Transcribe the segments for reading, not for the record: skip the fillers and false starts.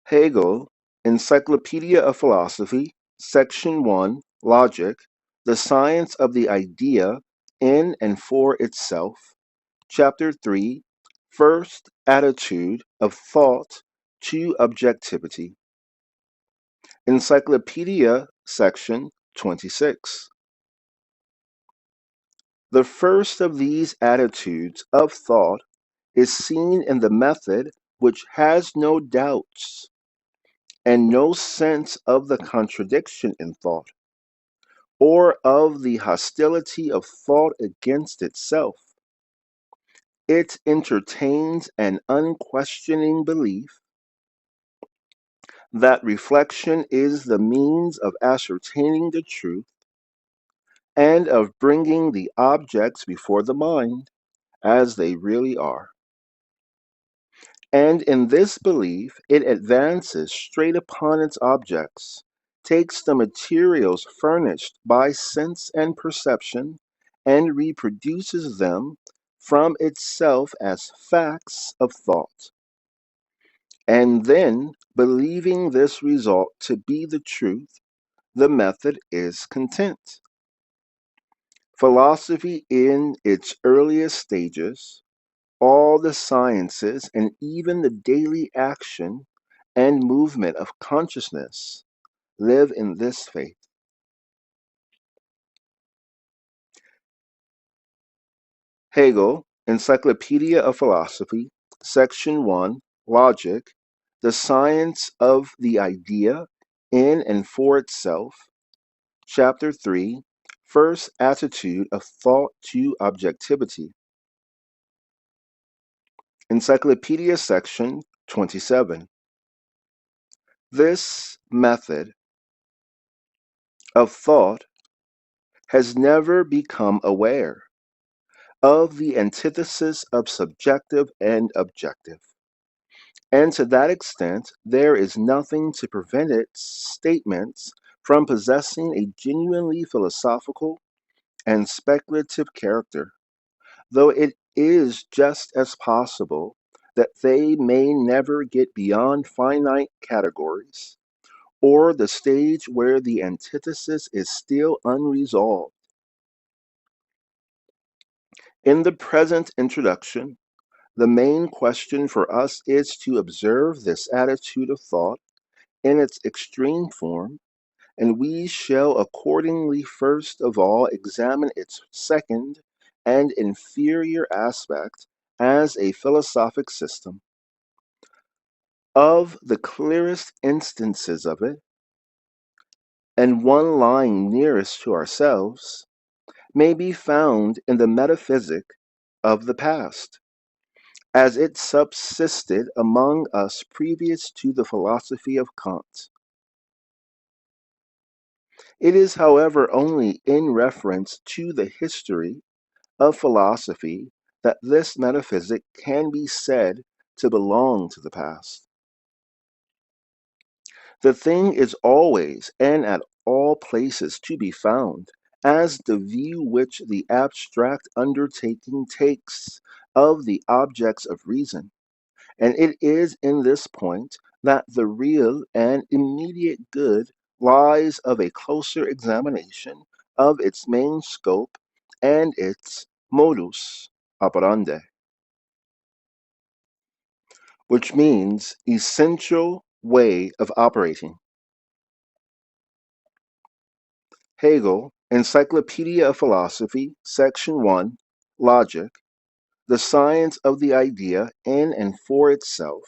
Hegel, Encyclopedia of Philosophy, Section 1, Logic, the Science of the Idea in and for itself, Chapter 3, First Attitude of Thought to Objectivity. Encyclopedia, Section 26. The first of these attitudes of thought is seen in the method which has no doubts and no sense of the contradiction in thought, or of the hostility of thought against itself. It entertains an unquestioning belief that reflection is the means of ascertaining the truth and of bringing the objects before the mind as they really are. And in this belief, it advances straight upon its objects, takes the materials furnished by sense and perception, and reproduces them from itself as facts of thought. And then, believing this result to be the truth, the method is content. Philosophy in its earliest stages, all the sciences, and even the daily action and movement of consciousness live in this faith. Hegel, Encyclopedia of Philosophy, Section 1, Logic, the Science of the Idea in and for itself, Chapter 3, First Attitude of Thought to Objectivity. Encyclopedia, Section 27. This method of thought has never become aware of the antithesis of subjective and objective, and to that extent there is nothing to prevent its statements from possessing a genuinely philosophical and speculative character, though it is just as possible that they may never get beyond finite categories, or the stage where the antithesis is still unresolved. In the present introduction, the main question for us is to observe this attitude of thought in its extreme form, and we shall accordingly first of all examine its second and inferior aspect as a philosophic system. Of the clearest instances of it, and one lying nearest to ourselves, may be found in the metaphysic of the past, as it subsisted among us previous to the philosophy of Kant. It is, however, only in reference to the history of philosophy that this metaphysic can be said to belong to the past. The thing is always and at all places to be found as the view which the abstract undertaking takes of the objects of reason, and it is in this point that the real and immediate good lies of a closer examination of its main scope and its modus operandi, which means essential way of operating. Hegel, Encyclopedia of Philosophy, Section 1, Logic, the Science of the Idea in and for itself,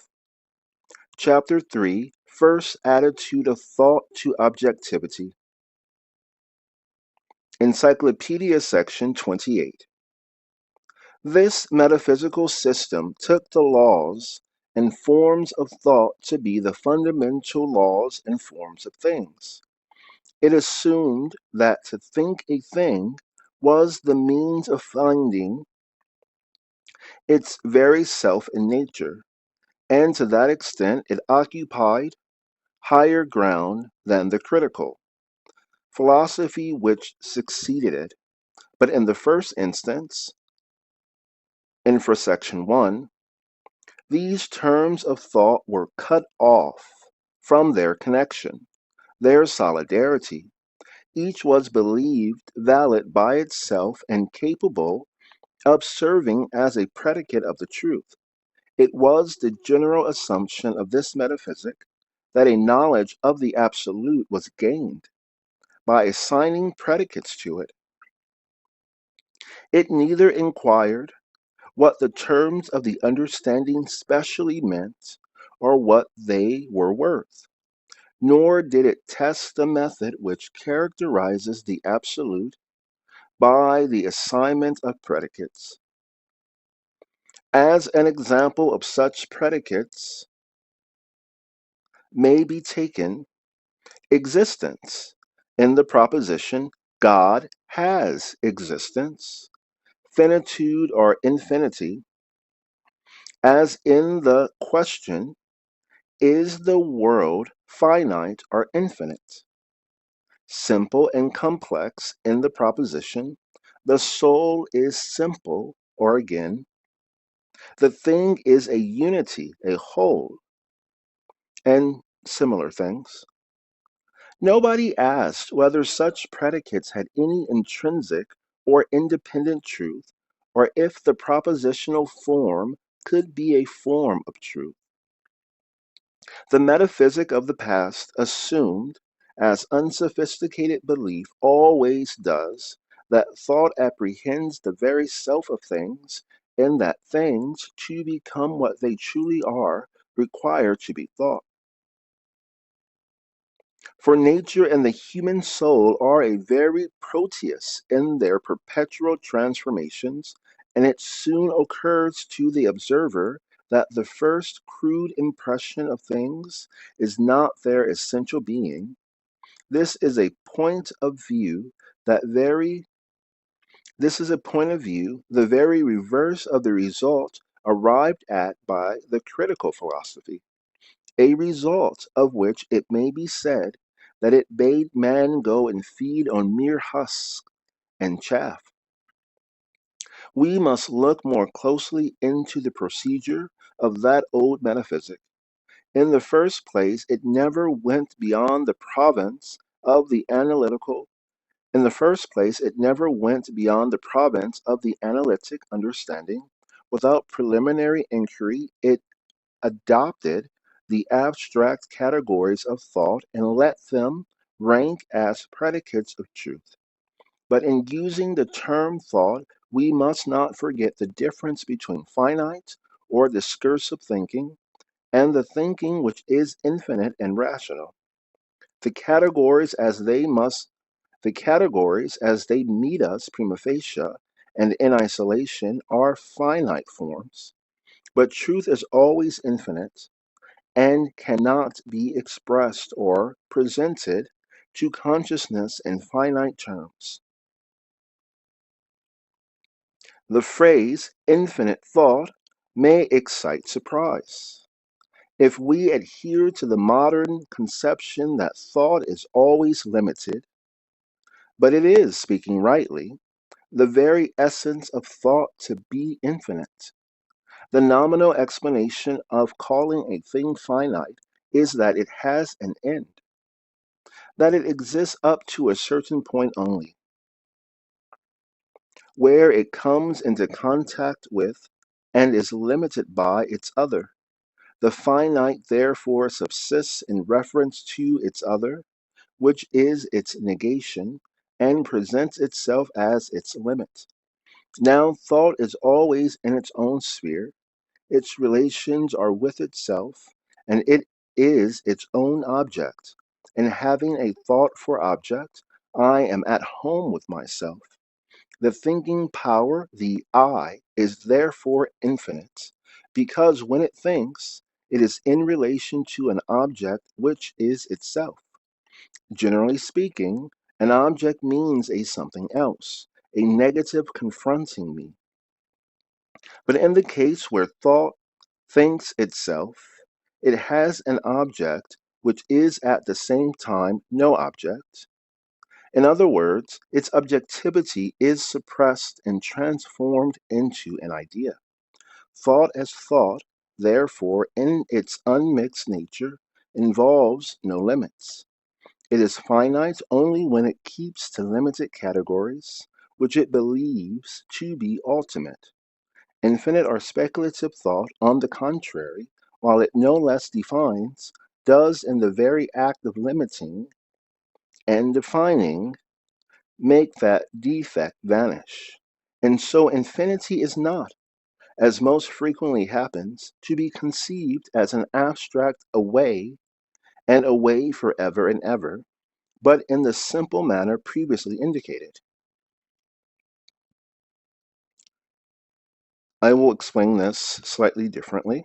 Chapter 3, First Attitude of Thought to Objectivity. Encyclopedia, Section 28. This metaphysical system took the laws and forms of thought to be the fundamental laws and forms of things. It assumed that to think a thing was the means of finding its very self in nature, and to that extent it occupied higher ground than the critical philosophy which succeeded it. But in the first instance, in for section 1, these terms of thought were cut off from their connection, their solidarity. Each was believed valid by itself and capable of serving as a predicate of the truth. It was the general assumption of this metaphysic that a knowledge of the absolute was gained by assigning predicates to it. It neither inquired what the terms of the understanding specially meant or what they were worth, nor did it test the method which characterizes the absolute by the assignment of predicates. As an example of such predicates may be taken existence in the proposition God has existence, finitude or infinity, as in the question, is the world finite or infinite? Simple and complex in the proposition, the soul is simple, or again, the thing is a unity, a whole, and similar things. Nobody asked whether such predicates had any intrinsic or independent truth, or if the propositional form could be a form of truth. The metaphysic of the past assumed, as unsophisticated belief always does, that thought apprehends the very self of things, and that things, to become what they truly are, require to be thought. For nature and the human soul are a very Proteus in their perpetual transformations, and it soon occurs to the observer that the first crude impression of things is not their essential being. This is a point of view that very this is a point of view, the very reverse of the result arrived at by the critical philosophy, a result of which it may be said that it bade man go and feed on mere husk and chaff. We must look more closely into the procedure of that old metaphysic. In the first place, it never went beyond the province of the analytical. In the first place, it never went beyond the province of the analytic understanding. Without preliminary inquiry, it adopted the abstract categories of thought and let them rank as predicates of truth. But in using the term thought, we must not forget the difference between finite or discursive thinking and the thinking which is infinite and rational. The categories as they must the categories as they meet us prima facie and in isolation are finite forms, but truth is always infinite and cannot be expressed or presented to consciousness in finite terms. The phrase infinite thought may excite surprise. If we adhere to the modern conception that thought is always limited, but it is, speaking rightly, the very essence of thought to be infinite. The nominal explanation of calling a thing finite is that it has an end, that it exists up to a certain point only, where it comes into contact with and is limited by its other. The finite therefore subsists in reference to its other, which is its negation, and presents itself as its limit. Now, thought is always in its own sphere, its relations are with itself, and it is its own object. And having a thought for object, I am at home with myself. The thinking power, the I, is therefore infinite, because when it thinks, it is in relation to an object which is itself. Generally speaking, an object means a something else, a negative confronting me. But in the case where thought thinks itself, it has an object which is at the same time no object. In other words, its objectivity is suppressed and transformed into an idea. Thought as thought, therefore, in its unmixed nature, involves no limits. It is finite only when it keeps to limited categories, which it believes to be ultimate. Infinite or speculative thought, on the contrary, while it no less defines, does in the very act of limiting and defining make that defect vanish. And so infinity is not, as most frequently happens, to be conceived as an abstract away and away forever and ever, but in the simple manner previously indicated. I will explain this slightly differently.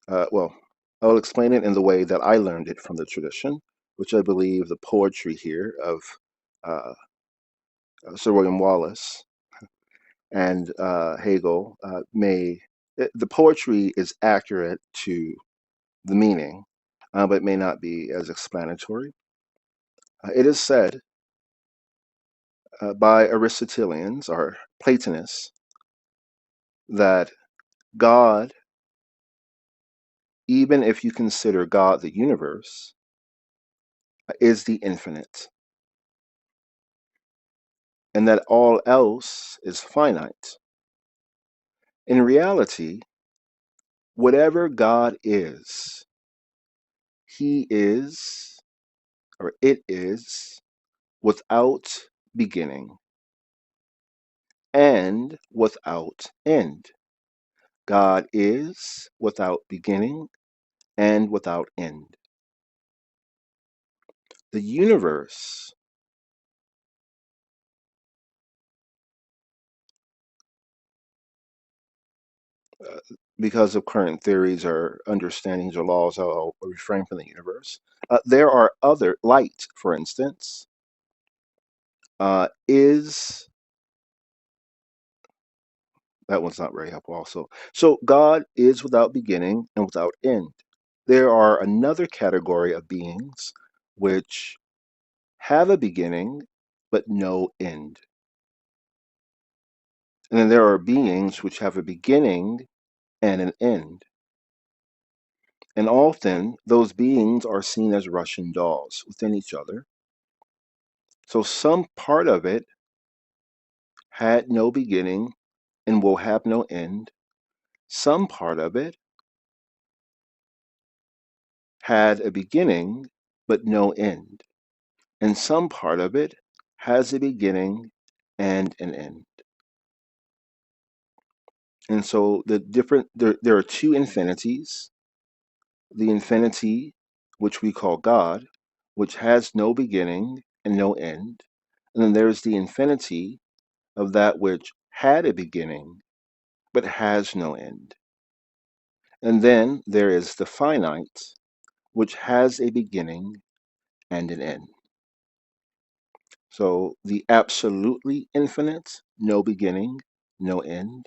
Well, I will explain it in the way that I learned it from the tradition, which I believe the poetry here of uh, Sir William Wallace and Hegel the poetry is accurate to the meaning, but may not be as explanatory. It is said by Aristotelians or Platonists that God, even if you consider God the universe, is the infinite, and that all else is finite. In reality, whatever God is, he is, or it is, without beginning and without end. God is without beginning and without end. The universe, uh, because of current theories or understandings or laws, I'll refrain from the universe. There are other, light, for instance, is, that one's not very helpful also. So God is without beginning and without end. There are another category of beings which have a beginning but no end. And then there are beings which have a beginning and an end. And often those beings are seen as Russian dolls within each other. So some part of it had no beginning and will have no end. Some part of it had a beginning but no end. And some part of it has a beginning and an end. And so there are two infinities. The infinity, which we call God, which has no beginning and no end. And then there's the infinity of that which had a beginning but has no end. And then there is the finite, which has a beginning and an end. So the absolutely infinite, no beginning, no end.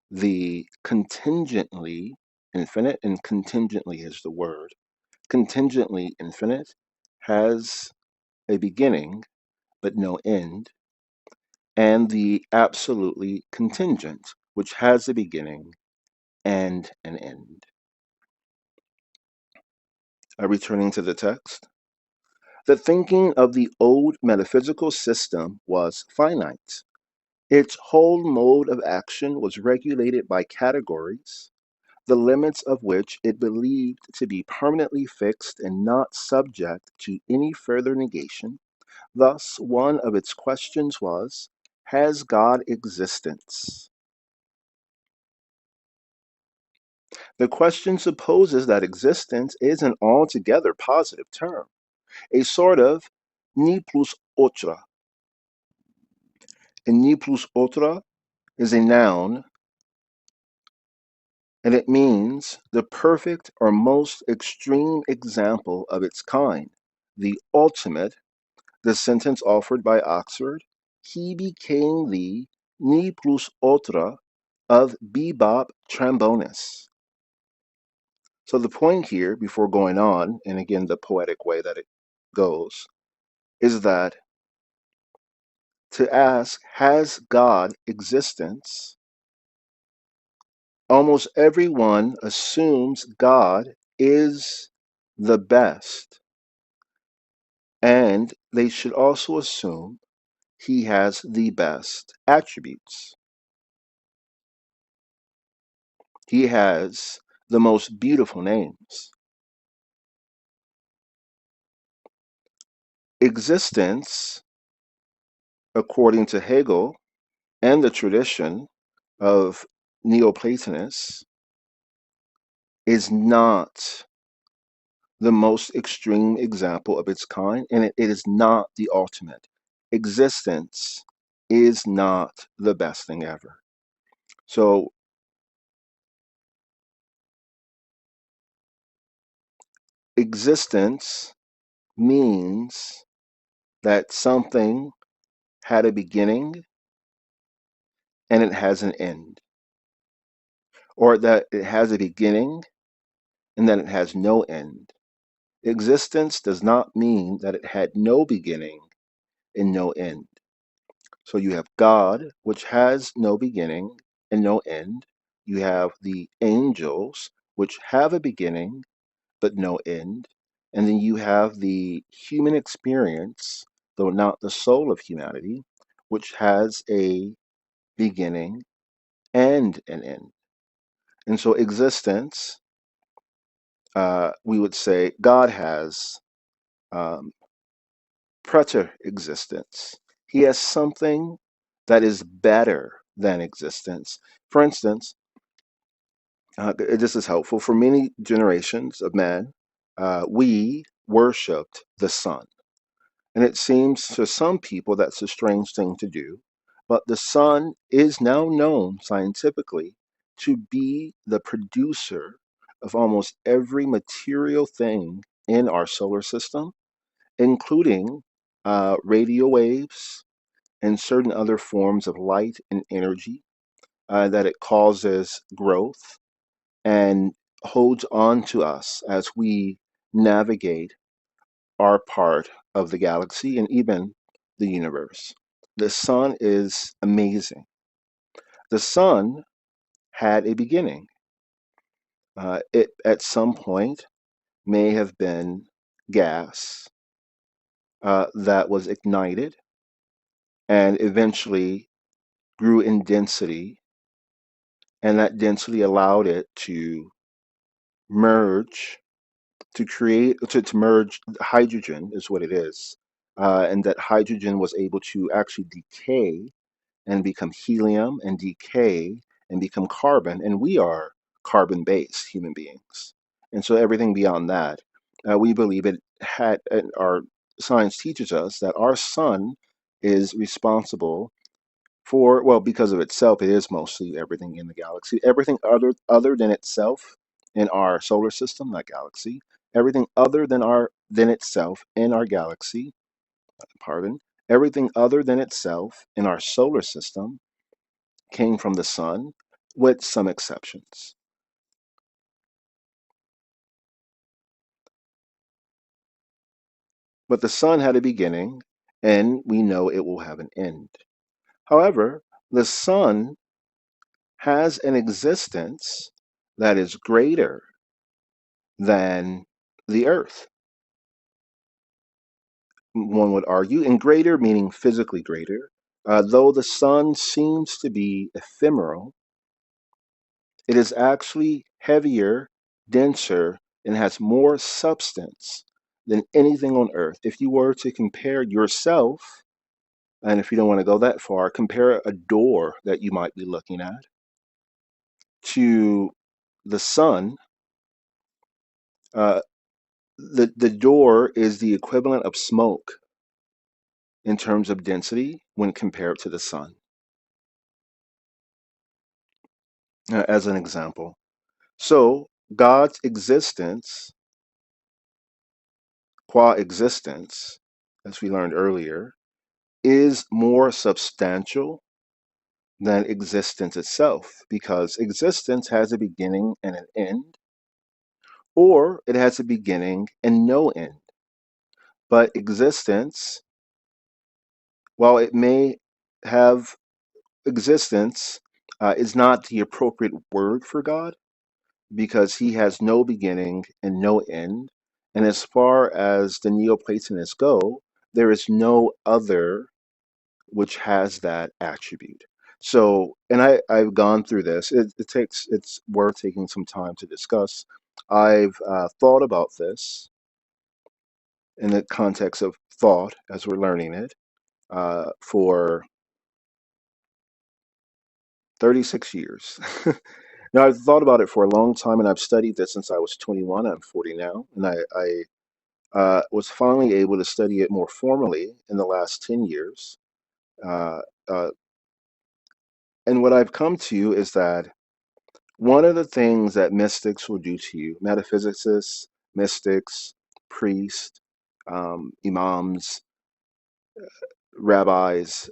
The contingently infinite, and contingently is the word. Contingently infinite has a beginning but no end. And the absolutely contingent, which has a beginning and an end. Returning to the text. The thinking of the old metaphysical system was finite. Its whole mode of action was regulated by categories, the limits of which it believed to be permanently fixed and not subject to any further negation. Thus, one of its questions was, has God existence? The question supposes that existence is an altogether positive term, a sort of ni plus ultra. And ni plus ultra is a noun, and it means the perfect or most extreme example of its kind, the ultimate, the sentence offered by Oxford. He became the ni plus ultra of bebop trombonis. So the point here, before going on, and again the poetic way that it goes, is that to ask, has God existence? Almost everyone assumes God is the best, and they should also assume he has the best attributes. He has the most beautiful names. Existence, according to Hegel and the tradition of Neoplatonists, is not the most extreme example of its kind, and it is not the ultimate. Existence is not the best thing ever. So, existence means that something had a beginning and it has an end, or that it has a beginning and that it has no end. Existence does not mean that it had no beginning and no end. So you have God, which has no beginning and no end. You have the angels, which have a beginning but no end. And then you have the human experience, though not the soul of humanity, which has a beginning and an end. And so existence, we would say God has um, preter-existence. He has something that is better than existence. For instance, this is helpful. For many generations of men, we worshipped the sun. And it seems to some people that's a strange thing to do. But the sun is now known scientifically to be the producer of almost every material thing in our solar system, including radio waves and certain other forms of light and energy, that it causes growth and holds on to us as we navigate our part of the galaxy and even the universe. The sun is amazing. The sun had a beginning. It at some point may have been gas that was ignited and eventually grew in density, and that density allowed it to merge, to merge. Hydrogen is what it is, and that hydrogen was able to actually decay and become helium and decay and become carbon, and we are carbon based human beings. And so everything beyond that, we believe it had, and our science teaches us that our sun is responsible for, well, because of itself, it is mostly everything in the galaxy. Everything other than itself in our solar system, not galaxy, everything other than itself in our galaxy, pardon, everything other than itself in our solar system came from the sun, with some exceptions. But the sun had a beginning, and we know it will have an end. However, the sun has an existence that is greater than the earth, one would argue, and greater meaning physically greater. Though the sun seems to be ephemeral, it is actually heavier, denser, and has more substance than anything on earth. If you were to compare yourself, and if you don't want to go that far, compare a door that you might be looking at to the sun. uh, the door is the equivalent of smoke in terms of density when compared to the sun, as an example. So God's existence, qua existence, as we learned earlier, is more substantial than existence itself, because existence has a beginning and an end, or it has a beginning and no end. But existence, while it may have existence, is not the appropriate word for God, because he has no beginning and no end. And as far as the Neoplatonists go, there is no other which has that attribute. So, and I've gone through this. It's worth taking some time to discuss. I've thought about this in the context of thought as we're learning it for 36 years. Now, I've thought about it for a long time, and I've studied this since I was 21. I'm 40 now, and I was finally able to study it more formally in the last 10 years. Uh, uh, and what I've come to is that one of the things that mystics will do to you, metaphysicists, mystics, priests, imams, rabbis,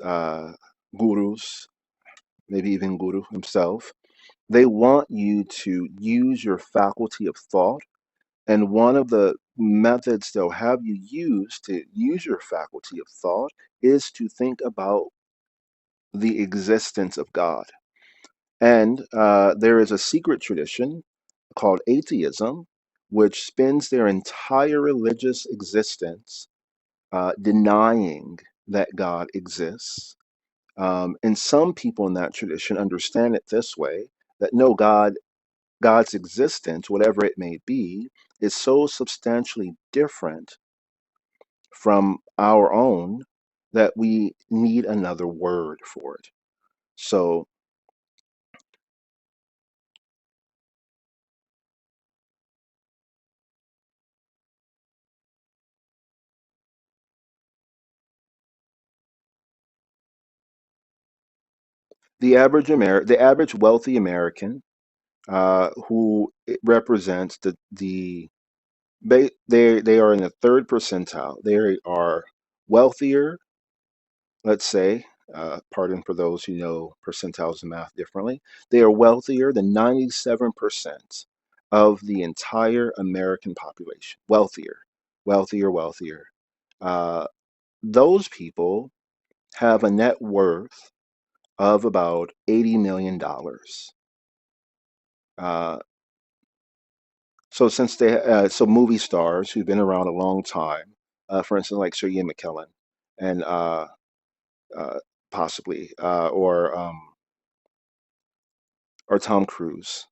gurus, maybe even Guru himself, they want you to use your faculty of thought. And one of the methods they'll have you use to use your faculty of thought is to think about the existence of God. And there is a secret tradition called atheism, which spends their entire religious existence denying that God exists. And some people in that tradition understand it this way, that no, God's existence, whatever it may be, is so substantially different from our own that we need another word for it. So the average wealthy American, who it represents they are in the third percentile. They are wealthier, let's say, pardon for those who know percentiles and math differently. They are wealthier than 97% of the entire American population. Wealthier. Uh, those people have a net worth of about $80 million. Uh, so movie stars who've been around a long time, for instance, like Sir Ian McKellen, and uh, possibly, or Tom Cruise,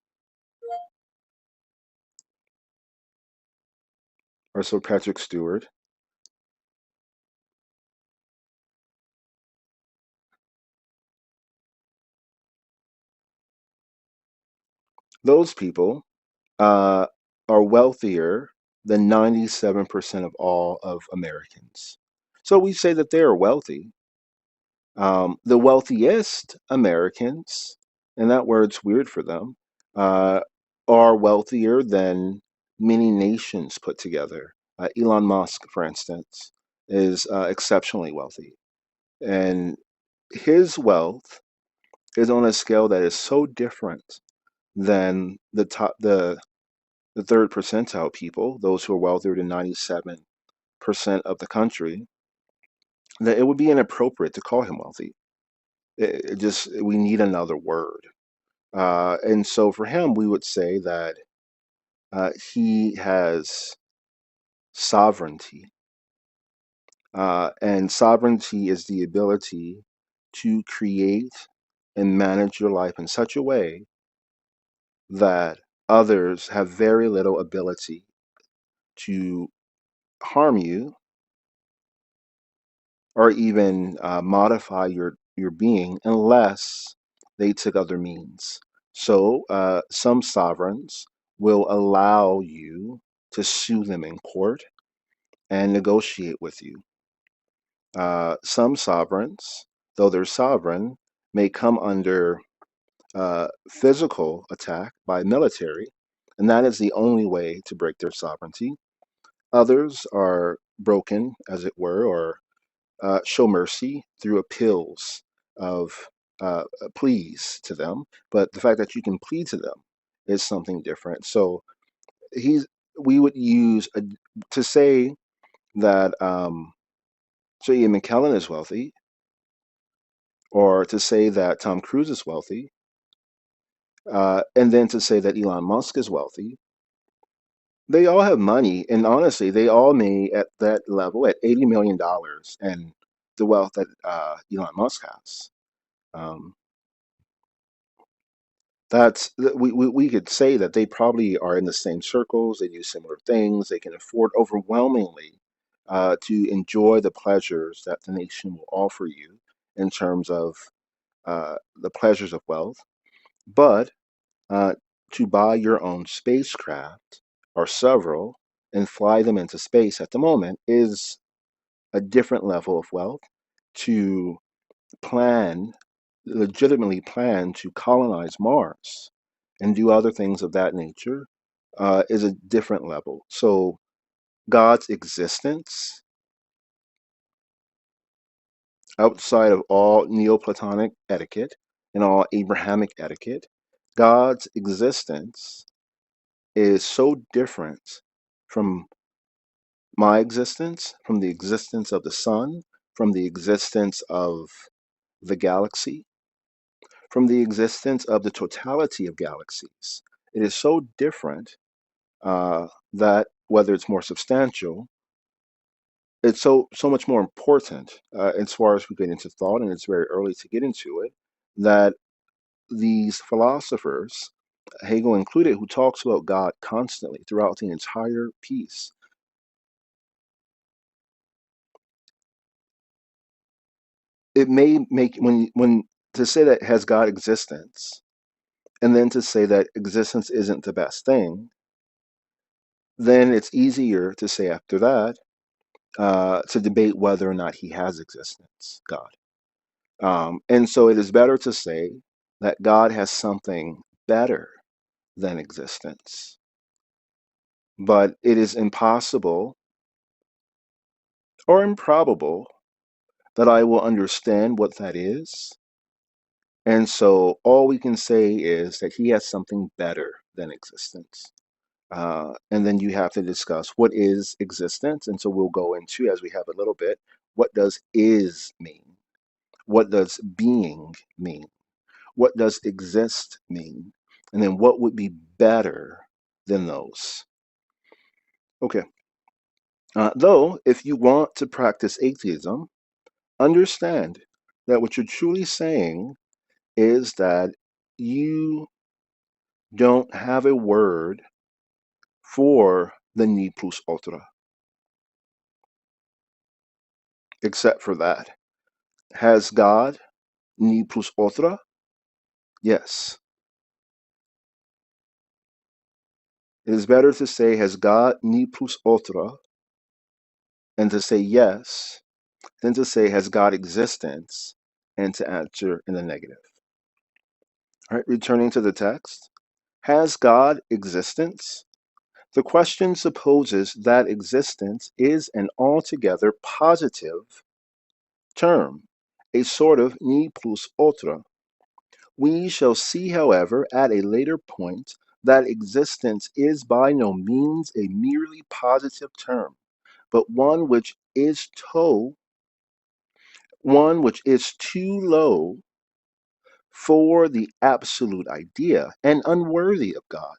or Sir Patrick Stewart. Those people uh, are wealthier than 97% of all of Americans. So we say that they are wealthy. The wealthiest Americans, and that word's weird for them, uh, are wealthier than many nations put together. Elon Musk, for instance, is exceptionally wealthy, and his wealth is on a scale that is so different than the third percentile people, those who are wealthier than 97% of the country, that it would be inappropriate to call him wealthy. It just we need another word. And so for him, we would say that he has sovereignty. And sovereignty is the ability to create and manage your life in such a way that others have very little ability to harm you or even modify your being unless they took other means. So some sovereigns will allow you to sue them in court and negotiate with you. Some sovereigns, though they're sovereign, may come under physical attack by military, and that is the only way to break their sovereignty. Others are broken, as it were, or show mercy through appeals of pleas to them. But the fact that you can plead to them is something different. So he's we would use to say that so Ian McKellen is wealthy, or to say that Tom Cruise is wealthy, and then to say that Elon Musk is wealthy. They all have money, and honestly, they all may at that level at $80 million and the wealth that Elon Musk has. Um, we could say that they probably are in the same circles. They do similar things. They can afford overwhelmingly to enjoy the pleasures that the nation will offer you in terms of the pleasures of wealth. But uh, to buy your own spacecraft or several and fly them into space at the moment is a different level of wealth. To plan, legitimately plan to colonize Mars and do other things of that nature is a different level. So God's existence, outside of all Neoplatonic etiquette and all Abrahamic etiquette, God's existence is so different from my existence, from the existence of the sun, from the existence of the galaxy, from the existence of the totality of galaxies. It is so different that whether it's more substantial, it's so much more important as far as we get into thought, and it's very early to get into it, that these philosophers, Hegel included, who talks about God constantly throughout the entire piece, it may make when to say that has God existence, and then to say that existence isn't the best thing, then it's easier to say after that to debate whether or not he has existence, God. And so it is better to say that God has something better than existence. But it is impossible or improbable that I will understand what that is. And so all we can say is that he has something better than existence. And then you have to discuss what is existence. And so we'll go into, as we have a little bit, what does is mean? What does being mean? What does exist mean? And then what would be better than those? Okay. Though, if you want to practice atheism, understand that what you're truly saying is that you don't have a word for the ni plus ultra, except for that. Has God ni plus ultra? Yes. It is better to say, has God ni plus ultra, and to say yes, than to say, has God existence, and to answer in the negative. All right, returning to the text. Has God existence? The question supposes that existence is an altogether positive term, a sort of ni plus ultra. We shall see, however, at a later point, that existence is by no means a merely positive term, but one which is too low for the absolute idea and unworthy of God.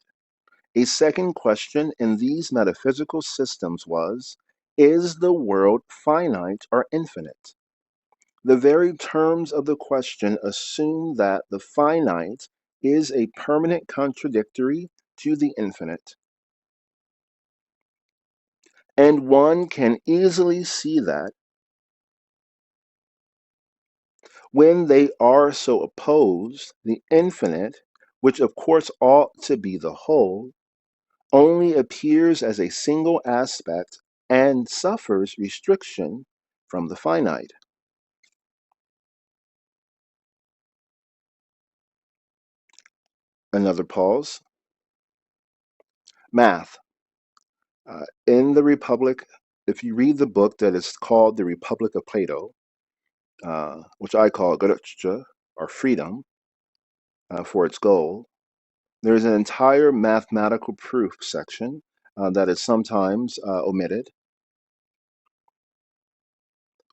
A second question in these metaphysical systems was, is the world finite or infinite? The very terms of the question assume that the finite is a permanent contradictory to the infinite. And one can easily see that when they are so opposed, the infinite, which of course ought to be the whole, only appears as a single aspect and suffers restriction from the finite. Another pause. Math. In the Republic, if you read the book that is called The Republic of Plato, which I call Georg, or freedom, for its goal, there's an entire mathematical proof section that is sometimes omitted.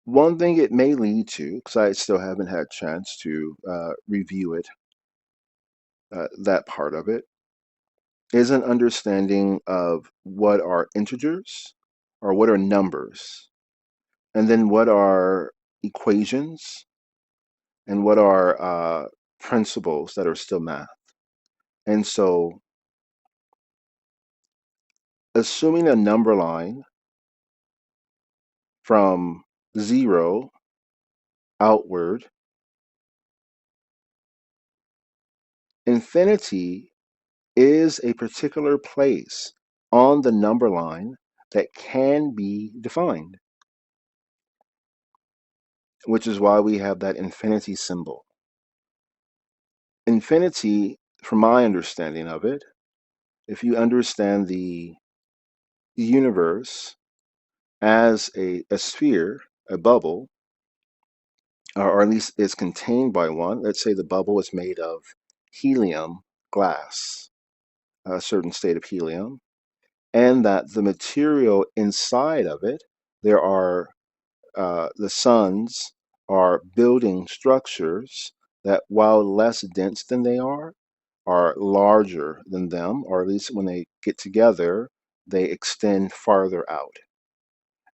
One thing it may lead to, because I still haven't had a chance to review it, that part of it, is an understanding of what are integers or what are numbers, and then what are equations and what are principles that are still math. And so, assuming a number line from 0 outward, infinity is a particular place on the number line that can be defined, which is why we have that infinity symbol. Infinity, from my understanding of it, if you understand the universe as a sphere, a bubble, or at least is contained by one, let's say the bubble is made of helium glass, a certain state of helium, and that the material inside of it, there are the suns are building structures that, while less dense than they are larger than them, or at least when they get together, they extend farther out.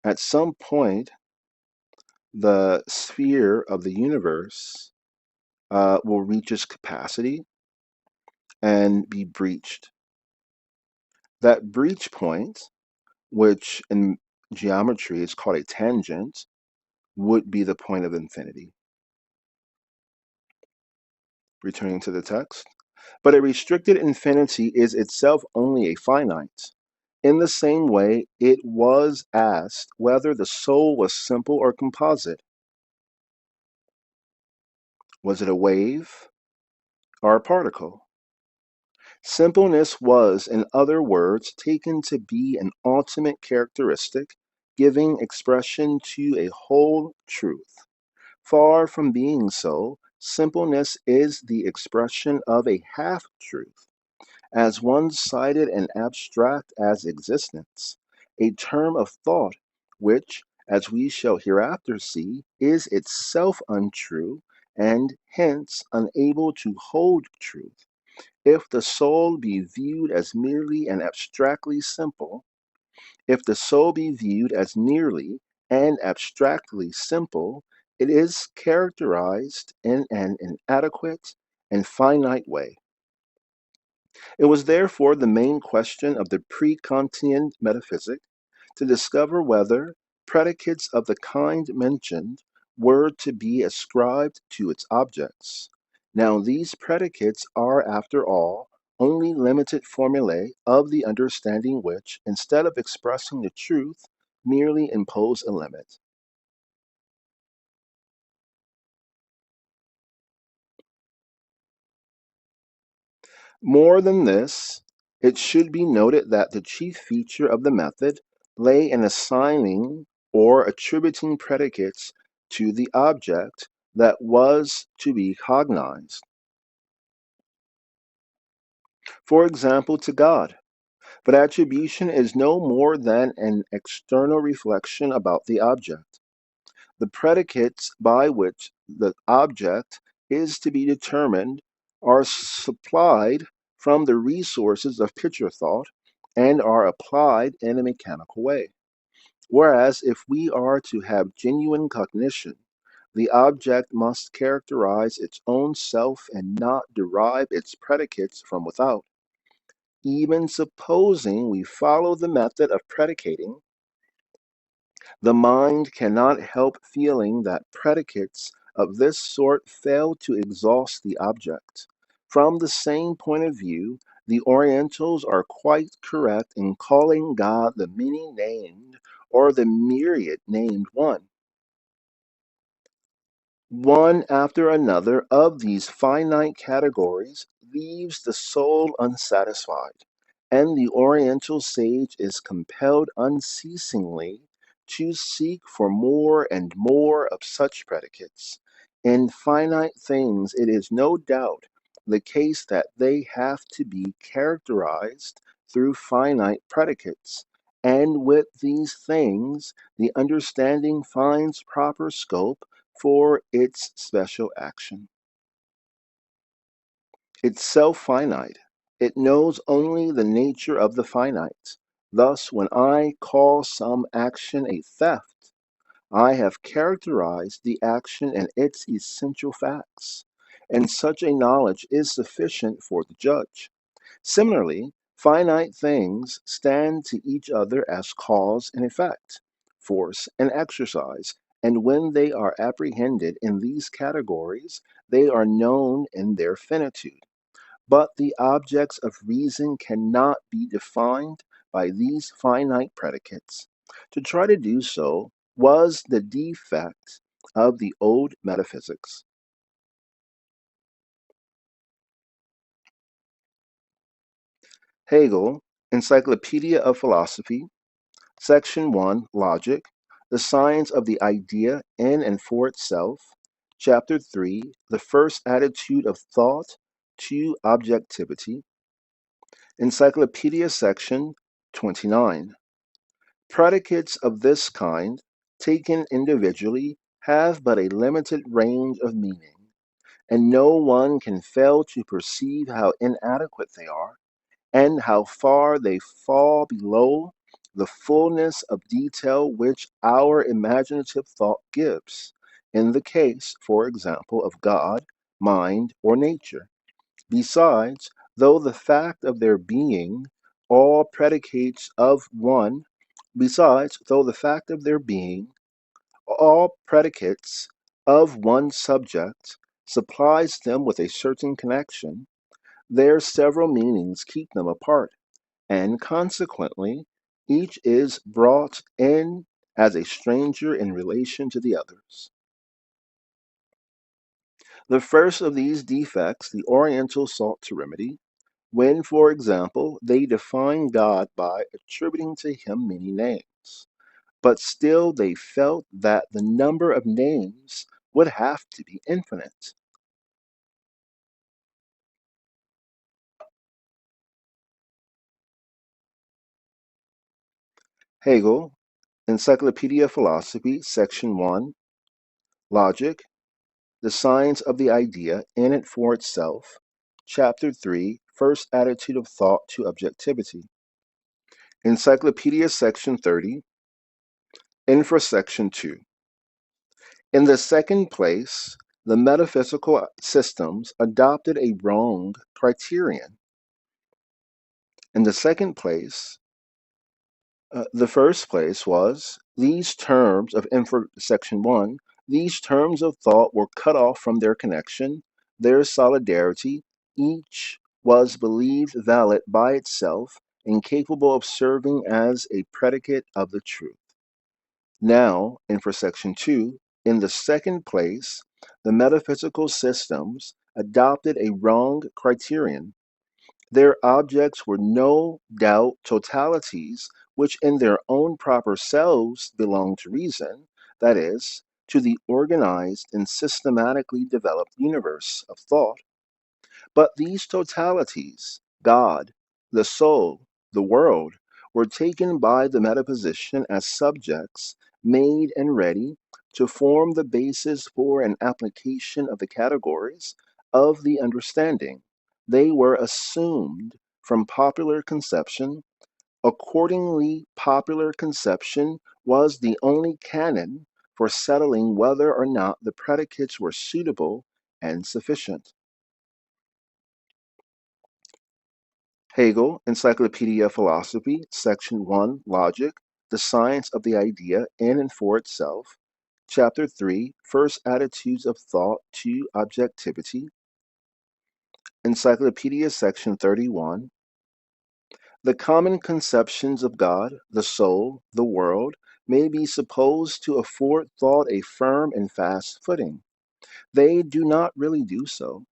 At some point, the sphere of the universe will reach its capacity and be breached. That breach point, which in geometry is called a tangent, would be the point of infinity. Returning to the text. But a restricted infinity is itself only a finite. In the same way, it was asked whether the soul was simple or composite. Was it a wave or a particle? Simpleness was, in other words, taken to be an ultimate characteristic, giving expression to a whole truth. Far from being so, simpleness is the expression of a half-truth, as one-sided and abstract as existence, a term of thought which, as we shall hereafter see, is itself untrue, and hence unable to hold truth. If the soul be viewed as merely and abstractly simple, if the soul be viewed as merely and abstractly simple, it is characterized in an inadequate and finite way. It was therefore the main question of the pre-Kantian metaphysic to discover whether predicates of the kind mentioned were to be ascribed to its objects. Now these predicates are, after all, only limited formulae of the understanding which, instead of expressing the truth, merely impose a limit. More than this, it should be noted that the chief feature of the method lay in assigning or attributing predicates to the object that was to be cognized. For example, to God. But attribution is no more than an external reflection about the object. The predicates by which the object is to be determined are supplied from the resources of picture thought and are applied in a mechanical way. Whereas if we are to have genuine cognition, the object must characterize its own self and not derive its predicates from without. Even supposing we follow the method of predicating, the mind cannot help feeling that predicates of this sort fail to exhaust the object. From the same point of view, the Orientals are quite correct in calling God the many named or the myriad named one. One after another of these finite categories leaves the soul unsatisfied, and the Oriental sage is compelled unceasingly to seek for more and more of such predicates. In finite things, it is no doubt the case that they have to be characterized through finite predicates, and with these things, the understanding finds proper scope for its special action. It's self-finite, It knows only the nature of the finite. Thus, when I call some action a theft, I have characterized the action and its essential facts, and such a knowledge is sufficient for the judge. Similarly, finite things stand to each other as cause and effect, force and exercise, and when they are apprehended in these categories, they are known in their finitude. But the objects of reason cannot be defined by these finite predicates. To try to do so was the defect of the old metaphysics. Hegel, Encyclopedia of Philosophy, Section 1, Logic, the Science of the Idea in and for itself, Chapter 3, the first attitude of thought to objectivity, Encyclopedia Section 29. Predicates of this kind, taken individually, have but a limited range of meaning, and no one can fail to perceive how inadequate they are, and how far they fall below the fullness of detail which our imaginative thought gives, in the case, for example, of God, mind, or nature. Besides, though the fact of their being all predicates of one, besides, though the fact of their being all predicates of one subject supplies them with a certain connection, their several meanings keep them apart, and consequently, each is brought in as a stranger in relation to the others. The first of these defects the Orientals sought to remedy, when, for example, they define God by attributing to him many names. But still they felt that the number of names would have to be infinite. Hegel, Encyclopedia of Philosophy, Section 1, Logic, the Science of the Idea in and for itself, Chapter 3, First Attitude of Thought to Objectivity. Encyclopedia, Section 30, Infra Section 2. In the second place, the metaphysical systems adopted a wrong criterion. In the second place, the first place was these terms of infra section 1, these terms of thought were cut off from their connection, their solidarity, each was believed valid by itself and capable of serving as a predicate of the truth. Now, infra section 2, in the second place, the metaphysical systems adopted a wrong criterion. Their objects were no doubt totalities which in their own proper selves belong to reason, that is, to the organized and systematically developed universe of thought. But these totalities, God, the soul, the world, were taken by the metaphysician as subjects made and ready to form the basis for an application of the categories of the understanding. They were assumed from popular conception. Accordingly, popular conception was the only canon for settling whether or not the predicates were suitable and sufficient. Hegel, Encyclopedia of Philosophy, Section 1, Logic, the Science of the Idea in and for itself, Chapter 3, First Attitudes of Thought to Objectivity, Encyclopedia, Section 31. The common conceptions of God, the soul, the world, may be supposed to afford thought a firm and fast footing. They do not really do so.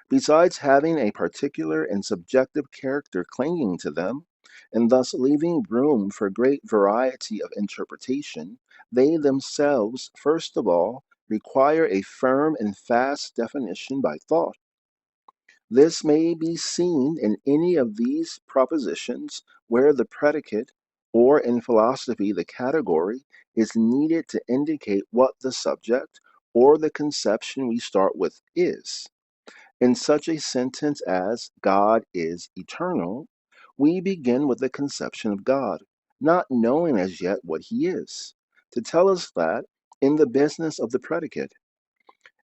Besides having a particular and subjective character clinging to them, and thus leaving room for great variety of interpretation, they themselves, first of all, require a firm and fast definition by thought. This may be seen in any of these propositions where the predicate, or in philosophy the category, is needed to indicate what the subject or the conception we start with is. In such a sentence as God is eternal, we begin with the conception of God, not knowing as yet what he is, to tell us that in the business of the predicate,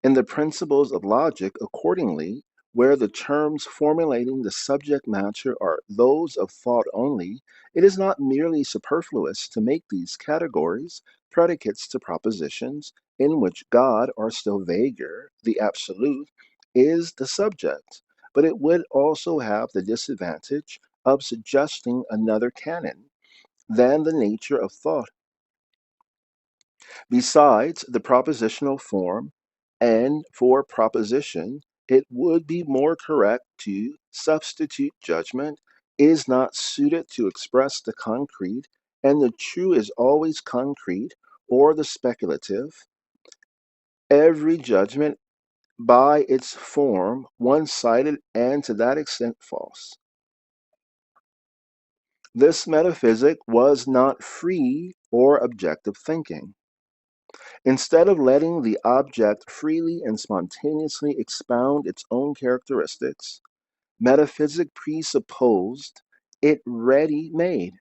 in the principles of logic, accordingly, where the terms formulating the subject matter are those of thought only, it is not merely superfluous to make these categories predicates to propositions in which God, or still vaguer, the absolute, is the subject, but it would also have the disadvantage of suggesting another canon than the nature of thought. Besides the propositional form, and for proposition, it would be more correct to substitute judgment is not suited to express the concrete, and the true is always concrete, or the speculative. Every judgment by its form one-sided and to that extent false. This metaphysic was not free or objective thinking. Instead of letting the object freely and spontaneously expound its own characteristics, metaphysic presupposed it ready made.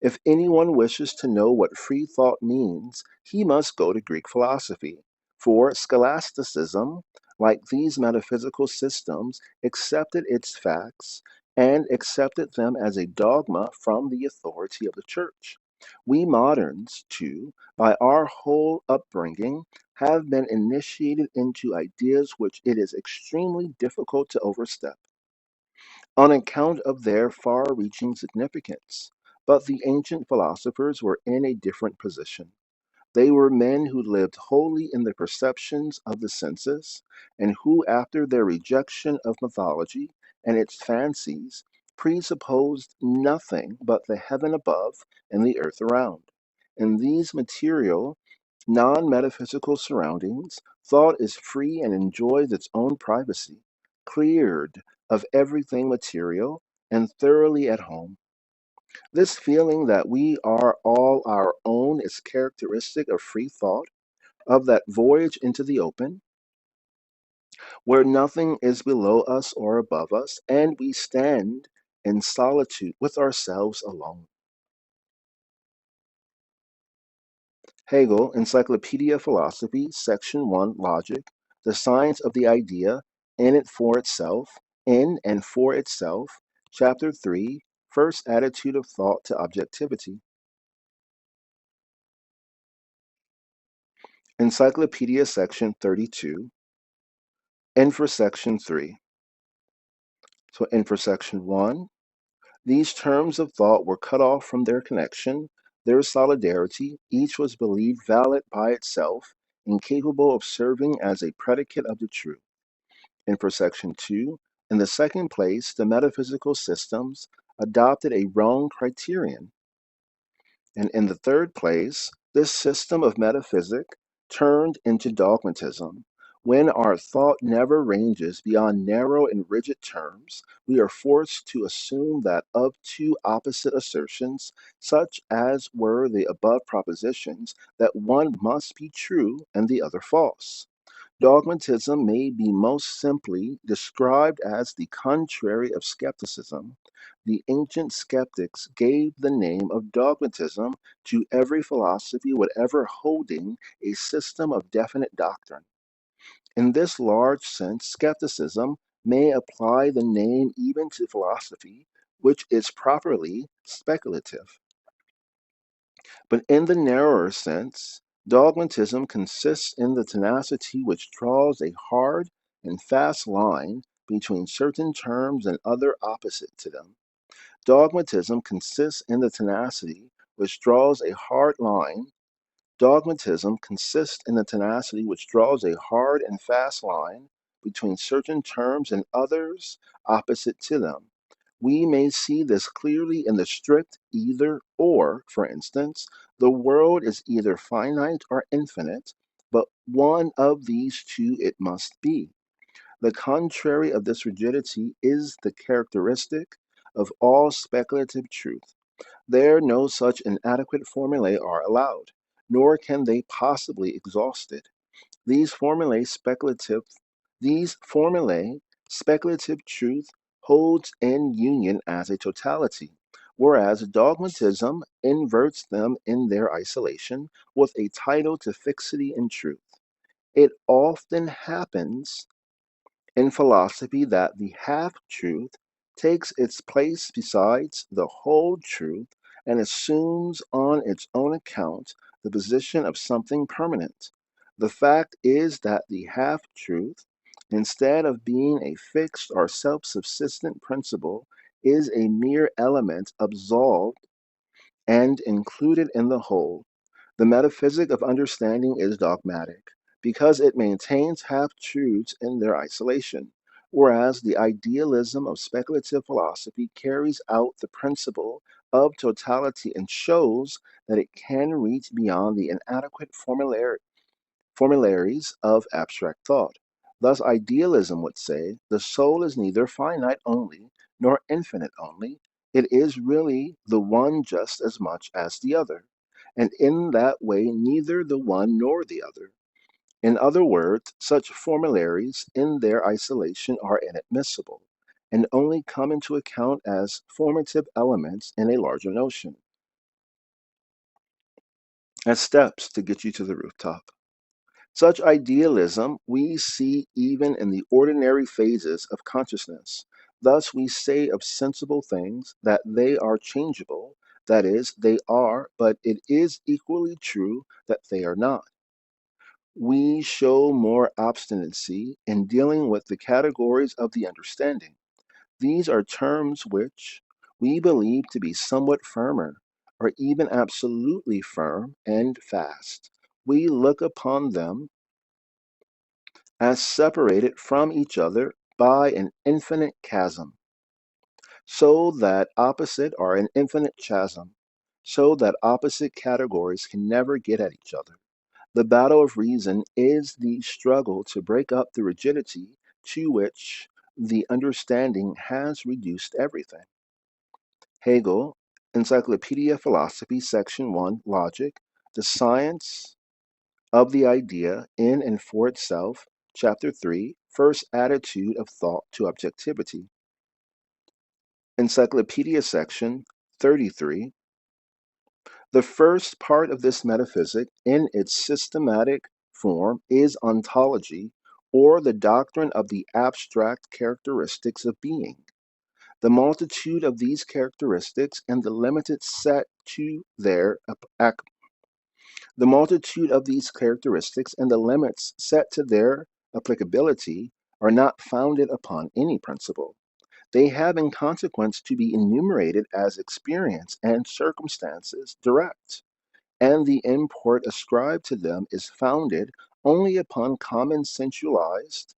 If anyone wishes to know what free thought means, he must go to Greek philosophy, for scholasticism, like these metaphysical systems, accepted its facts and accepted them as a dogma from the authority of the Church. We moderns, too, by our whole upbringing, have been initiated into ideas which it is extremely difficult to overstep on account of their far reaching significance. But the ancient philosophers were in a different position. They were men who lived wholly in the perceptions of the senses, and who, after their rejection of mythology and its fancies, presupposed nothing but the heaven above and the earth around. In these material, non metaphysical surroundings, thought is free and enjoys its own privacy, cleared of everything material and thoroughly at home. This feeling that we are all our own is characteristic of free thought, of that voyage into the open, where nothing is below us or above us, and we stand in solitude with ourselves alone. Hegel, Encyclopedia Philosophy, Section 1, Logic, the science of the idea, in it for itself, in and for itself, Chapter 3, first attitude of thought to objectivity. Encyclopedia Section 32, in for Section 3. So in for Section 1, these terms of thought were cut off from their connection, their solidarity, each was believed valid by itself, incapable of serving as a predicate of the true. And for Section 2, in the second place, the metaphysical systems adopted a wrong criterion. And in the third place, this system of metaphysic turned into dogmatism. When our thought never ranges beyond narrow and rigid terms, we are forced to assume that of two opposite assertions, such as were the above propositions, that one must be true and the other false. Dogmatism may be most simply described as the contrary of skepticism. The ancient skeptics gave the name of dogmatism to every philosophy whatever holding a system of definite doctrine. In this large sense, skepticism may apply the name even to philosophy, which is properly speculative. But in the narrower sense, dogmatism consists in the tenacity which draws a hard and fast line between certain terms and other opposite to them. Dogmatism consists in the tenacity which draws a hard line. Dogmatism consists in the tenacity which draws a hard and fast line between certain terms and others opposite to them. We may see this clearly in the strict either or, for instance, the world is either finite or infinite, but one of these two it must be. The contrary of this rigidity is the characteristic of all speculative truth. There no such inadequate formulae are allowed, nor can they possibly exhaust it. These formulae speculative, these formulae speculative truth holds in union as a totality, whereas dogmatism inverts them in their isolation with a title to fixity in truth. It often happens in philosophy that the half truth takes its place besides the whole truth and assumes on its own account the position of something permanent. The fact is that the half truth, instead of being a fixed or self subsistent principle, is a mere element absolved and included in the whole. The metaphysic of understanding is dogmatic because it maintains half truths in their isolation, whereas the idealism of speculative philosophy carries out the principle of totality and shows that it can reach beyond the inadequate formularies of abstract thought. Thus, idealism would say the soul is neither finite only nor infinite only. It is really the one just as much as the other, and in that way, neither the one nor the other. In other words, such formularies in their isolation are inadmissible and only come into account as formative elements in a larger notion, as steps to get you to the rooftop. Such idealism we see even in the ordinary phases of consciousness. Thus, we say of sensible things that they are changeable, that is, they are, but it is equally true that they are not. We show more obstinacy in dealing with the categories of the understanding. These are terms which we believe to be somewhat firmer, or even absolutely firm and fast. We look upon them as separated from each other by an infinite chasm, so that opposite are an infinite chasm, so that opposite categories can never get at each other. The battle of reason is the struggle to break up the rigidity to which the understanding has reduced everything. Hegel, Encyclopedia Philosophy, Section 1, Logic, the Science of the Idea in and for Itself, Chapter 3, First Attitude of Thought to Objectivity. Encyclopedia Section 33. The first part of this metaphysic, in its systematic form, is ontology, or the doctrine of the abstract characteristics of being. The multitude of these characteristics and the limited set to their the multitude of these characteristics and the limits set to their applicability are not founded upon any principle. They have in consequence to be enumerated as experience and circumstances direct, and the import ascribed to them is founded only upon common sensualized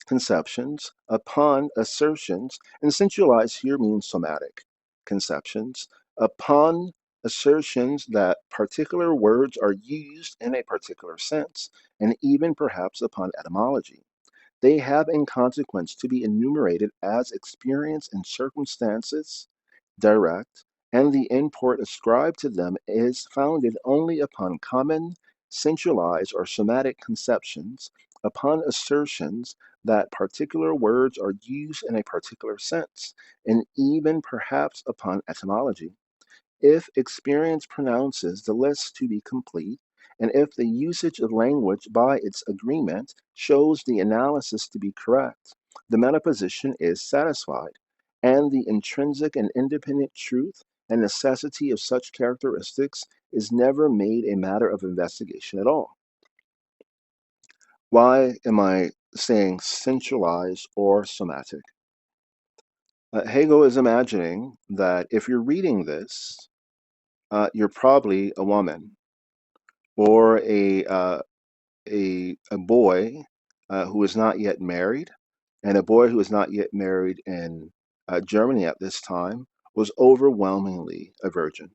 conceptions, upon assertions, and sensualized here means somatic conceptions, upon assertions that particular words are used in a particular sense, and even perhaps upon etymology. They have in consequence to be enumerated as experience and circumstances direct, and the import ascribed to them is founded only upon common, sensualized, or somatic conceptions, upon assertions that particular words are used in a particular sense, and even perhaps upon etymology. If experience pronounces the list to be complete, and if the usage of language by its agreement shows the analysis to be correct, the metaposition is satisfied, and the intrinsic and independent truth and necessity of such characteristics is never made a matter of investigation at all. Why am I saying sensualized or somatic? Hegel is imagining that if you're reading this, you're probably a woman or a boy who is not yet married, and a boy who is not yet married in Germany at this time was overwhelmingly a virgin.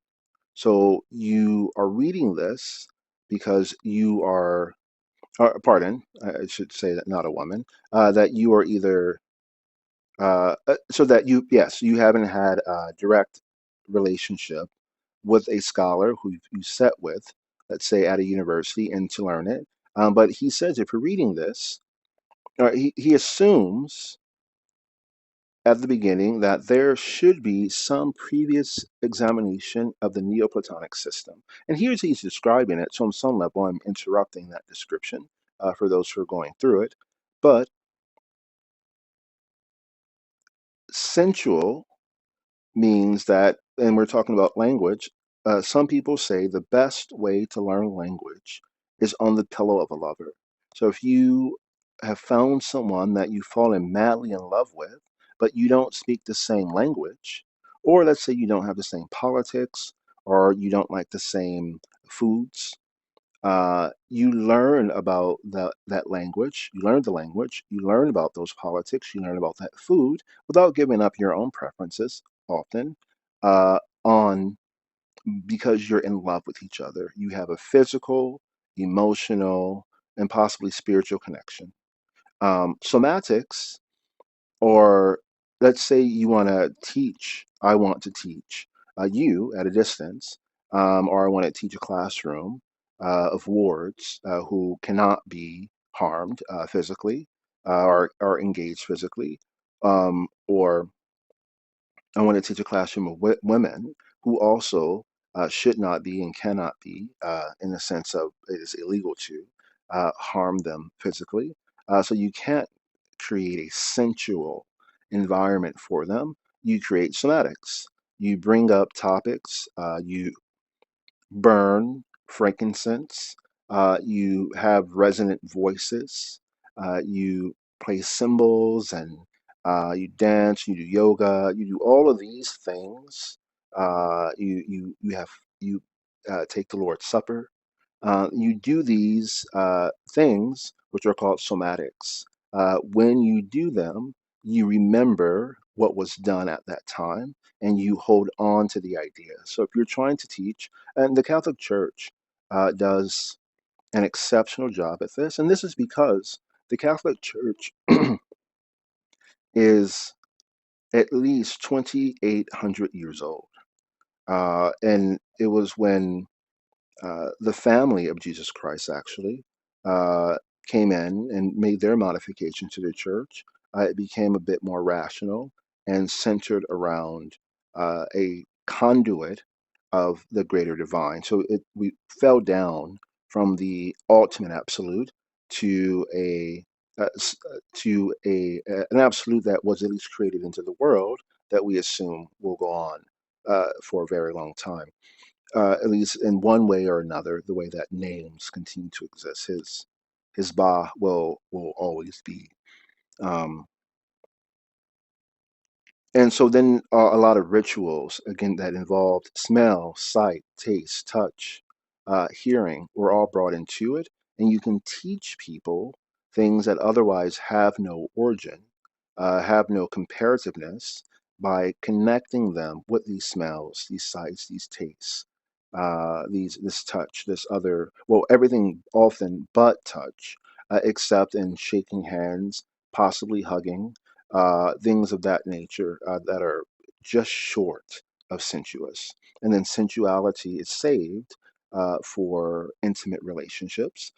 So you are reading this because you are, pardon, I should say that not a woman, that you are either, so that you, yes, you haven't had a direct relationship with a scholar who you set with, let's say at a university, and to learn it. But he says if you're reading this, he assumes at the beginning that there should be some previous examination of the Neoplatonic system. And here's he's describing it. So on some level, I'm interrupting that description for those who are going through it. But sensual means that, and we're talking about language, some people say the best way to learn language is on the pillow of a lover. So if you have found someone that you've fallen madly in love with, but you don't speak the same language, or let's say you don't have the same politics, or you don't like the same foods, you learn about that language, you learn the language, you learn about those politics, you learn about that food without giving up your own preferences often on because you're in love with each other. You have a physical, emotional, and possibly spiritual connection. Somatics, or let's say you want to teach, I want to teach you at a distance, or I want to teach a classroom of wards who cannot be harmed physically or engaged physically, or I want to teach a classroom of women who also should not be and cannot be, in the sense of it is illegal to harm them physically. So you can't create a sensual environment for them. You create somatics. You bring up topics. You burn frankincense. You have resonant voices. You play cymbals and you dance. You do yoga. You do all of these things. You take the Lord's Supper. You do these things, which are called somatics. When you do them, you remember what was done at that time and you hold on to the idea. So if you're trying to teach, and the Catholic Church does an exceptional job at this, and this is because the Catholic Church is at least 2,800 years old. And it was when the family of Jesus Christ actually uh, came in and made their modification to the church. It became a bit more rational and centered around a conduit of the greater divine. So we fell down from the ultimate absolute to an absolute that was at least created into the world that we assume will go on for a very long time, at least in one way or another, the way that names continue to exist. His Ba will always be. Um, and so then a lot of rituals, again, that involved smell, sight, taste, touch, hearing, were all brought into it. And you can teach people things that otherwise have no origin, have no comparativeness, by connecting them with these smells, these sights, these tastes, this touch, this other, well, everything often but touch, except in shaking hands, possibly hugging, things of that nature that are just short of sensuous. And then sensuality is saved for intimate relationships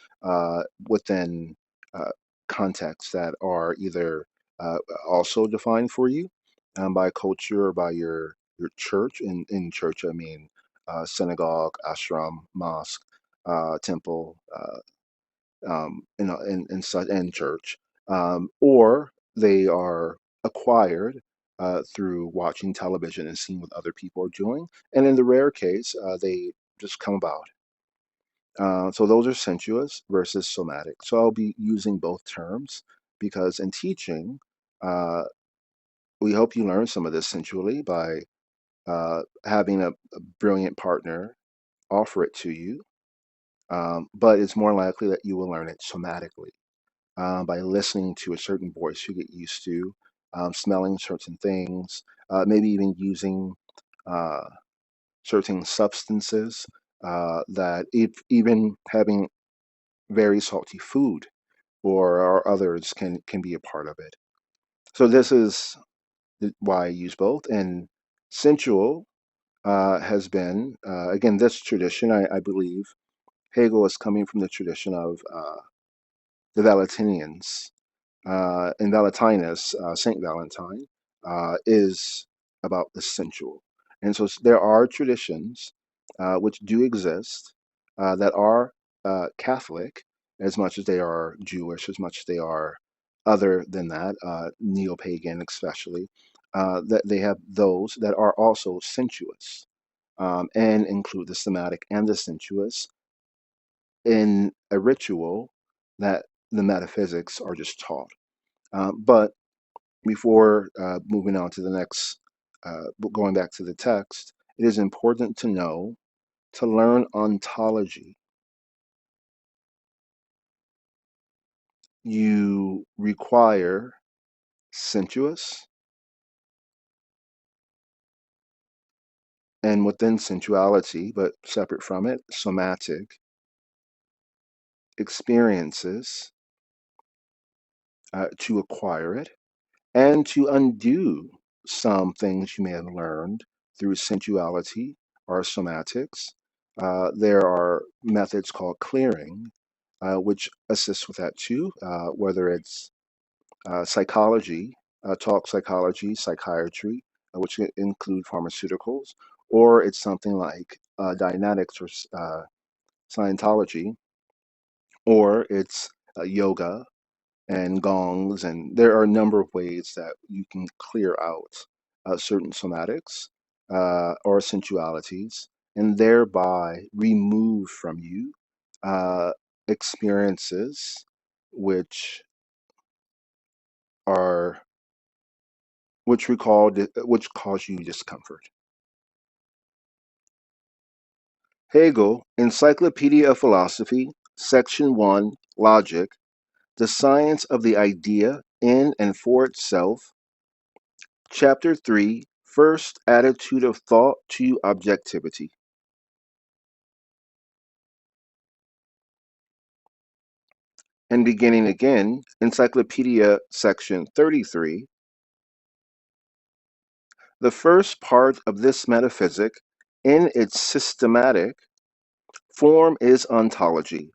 within uh, contexts that are either uh, also defined for you by culture or by your church. In church, I mean synagogue, ashram, mosque, temple, and church, or they are acquired through watching television and seeing what other people are doing, and in the rare case, they just come about. So those are sensuous versus somatic. So I'll be using both terms because in teaching, uh, we hope you learn some of this sensually by having a brilliant partner offer it to you, but it's more likely that you will learn it somatically by listening to a certain voice you get used to, smelling certain things, maybe even using uh, certain substances that if even having very salty food or others can be a part of it. So this is why I use both. And sensual has been, again, this tradition, I believe Hegel is coming from the tradition of the Valentinians and Valentinus, Saint Valentine, is about the sensual. And so there are traditions which do exist that are Catholic, as much as they are Jewish, as much as they are other than that, neo-pagan especially, that they have those that are also sensuous and include the somatic and the sensuous in a ritual that the metaphysics are just taught. But before moving on to the next, going back to the text, it is important to know to learn ontology, you require sensuous and within sensuality, but separate from it, somatic experiences to acquire it and to undo some things you may have learned through sensuality or somatics. There are methods called clearing, which assist with that too, whether it's psychology, talk psychology, psychiatry, which include pharmaceuticals, or it's something like Dianetics or Scientology, or it's yoga and gongs, and there are a number of ways that you can clear out certain somatics or sensualities, and thereby remove from you uh, experiences which are which cause you discomfort. Hegel, Encyclopedia of Philosophy, Section 1, Logic, the Science of the Idea in and for itself, Chapter 3, First Attitude of Thought to Objectivity. And beginning again, Encyclopedia, Section 33, the first part of this metaphysic, in its systematic form, is ontology,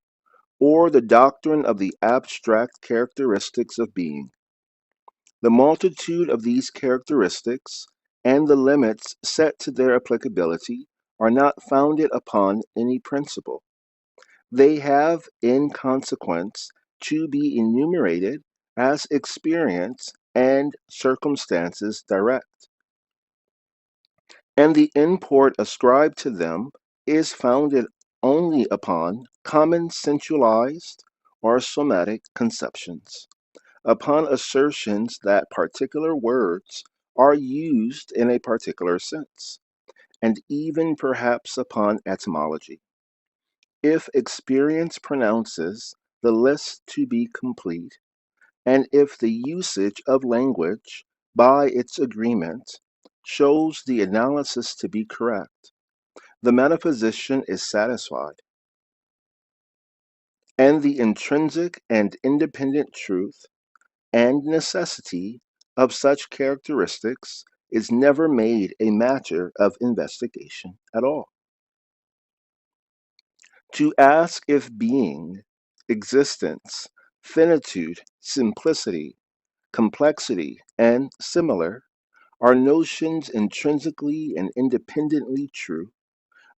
or the doctrine of the abstract characteristics of being. The multitude of these characteristics and the limits set to their applicability are not founded upon any principle. They have, in consequence, to be enumerated as experience and circumstances direct, and the import ascribed to them is founded only upon common sensualized or somatic conceptions, upon assertions that particular words are used in a particular sense, and even perhaps upon etymology. If experience pronounces the list to be complete, and if the usage of language by its agreement shows the analysis to be correct, the metaphysician is satisfied, and the intrinsic and independent truth and necessity of such characteristics is never made a matter of investigation at all. To ask if being, existence, finitude, simplicity, complexity, and similar are notions intrinsically and independently true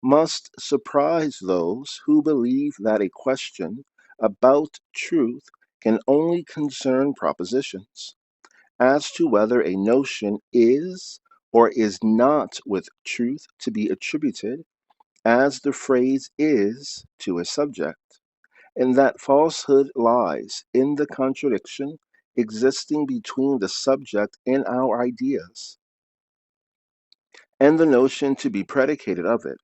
must surprise those who believe that a question about truth can only concern propositions as to whether a notion is or is not with truth to be attributed, as the phrase is to a subject, and that falsehood lies in the contradiction existing between the subject and our ideas, and the notion to be predicated of it.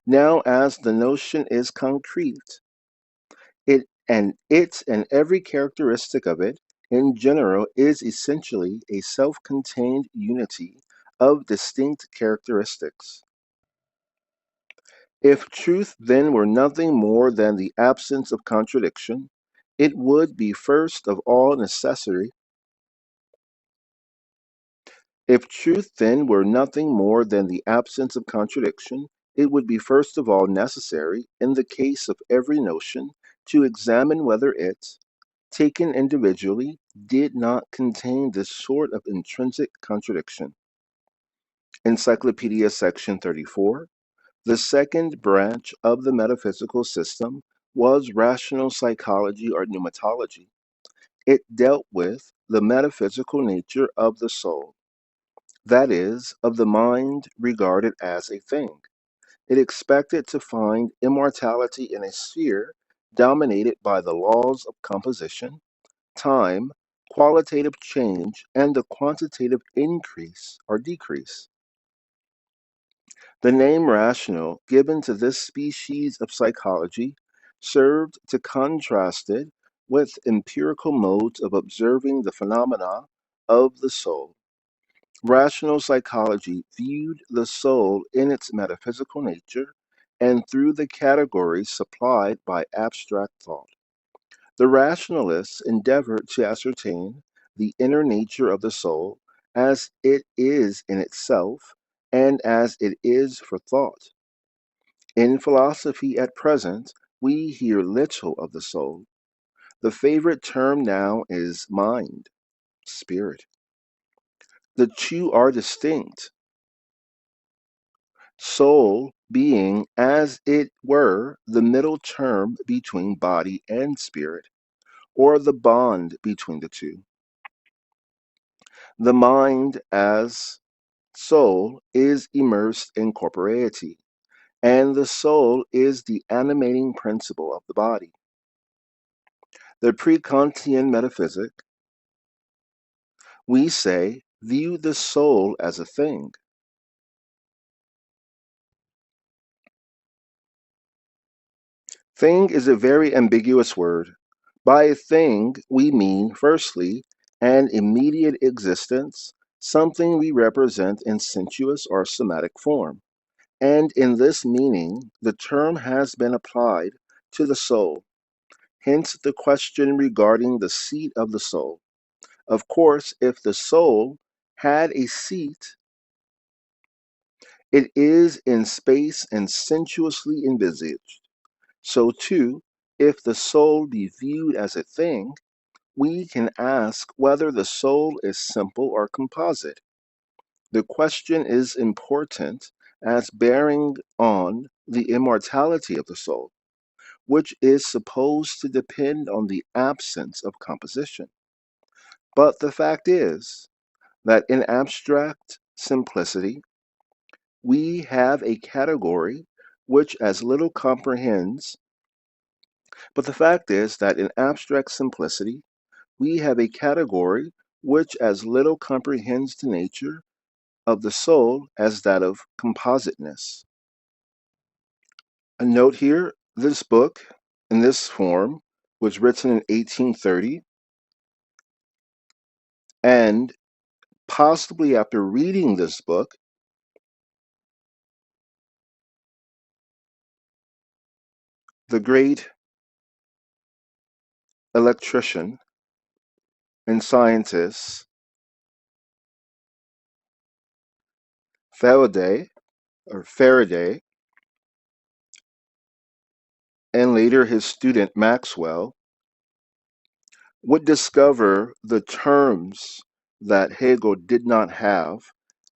Now, as the notion is concrete, it and every characteristic of it in general is essentially a self-contained unity of distinct characteristics. If truth then were nothing more than the absence of contradiction, it would be first of all necessary. If truth then were nothing more than the absence of contradiction, it would be first of all necessary, in the case of every notion, to examine whether it, taken individually, did not contain this sort of intrinsic contradiction. Encyclopedia section 34. The second branch of the metaphysical system was rational psychology or pneumatology. It dealt with the metaphysical nature of the soul, that is, of the mind regarded as a thing. It expected to find immortality in a sphere dominated by the laws of composition, time, qualitative change, and the quantitative increase or decrease. The name rational given to this species of psychology served to contrast it with empirical modes of observing the phenomena of the soul. Rational psychology viewed the soul in its metaphysical nature and through the categories supplied by abstract thought. The rationalists endeavored to ascertain the inner nature of the soul as it is in itself and as it is for thought. In philosophy at present, we hear little of the soul. The favorite term now is mind, spirit. The two are distinct, soul being, as it were, the middle term between body and spirit, or the bond between the two. The mind, as soul, is immersed in corporeity, and the soul is the animating principle of the body. The pre-Kantian metaphysic, we say, view the soul as a thing. Thing is a very ambiguous word. By a thing, we mean, firstly, an immediate existence, something we represent in sensuous or somatic form. And in this meaning, the term has been applied to the soul. Hence the question regarding the seat of the soul. Of course, if the soul had a seat, it is in space and sensuously envisaged. So too, if the soul be viewed as a thing, we can ask whether the soul is simple or composite. The question is important as bearing on the immortality of the soul, which is supposed to depend on the absence of composition. But the fact is that in abstract simplicity, we have a category which as little comprehends, but the fact is that in abstract simplicity, we have a category which as little comprehends the nature of the soul as that of compositeness. A note here, this book in this form was written in 1830, and possibly after reading this book, the great electrician and scientist Faraday, and later his student Maxwell, would discover the terms that Hegel did not have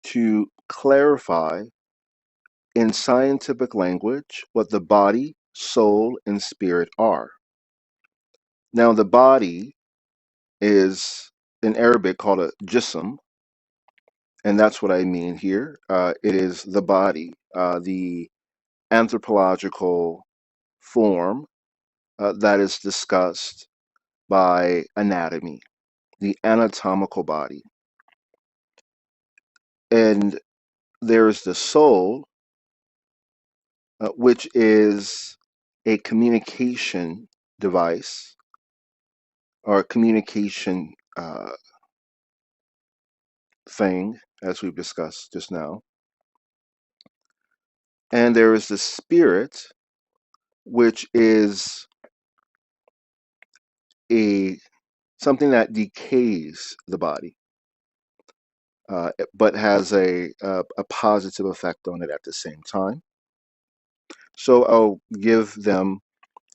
to clarify in scientific language what the body, soul, and spirit are. Now, the body is in Arabic called a jism, and that's what I mean here. It is the body, the anthropological form that is discussed by anatomy, the anatomical body. And there's the soul, which is a communication device or a communication thing, as we've discussed just now. And there is the spirit, which is a something that decays the body, but has a positive effect on it at the same time. So I'll give them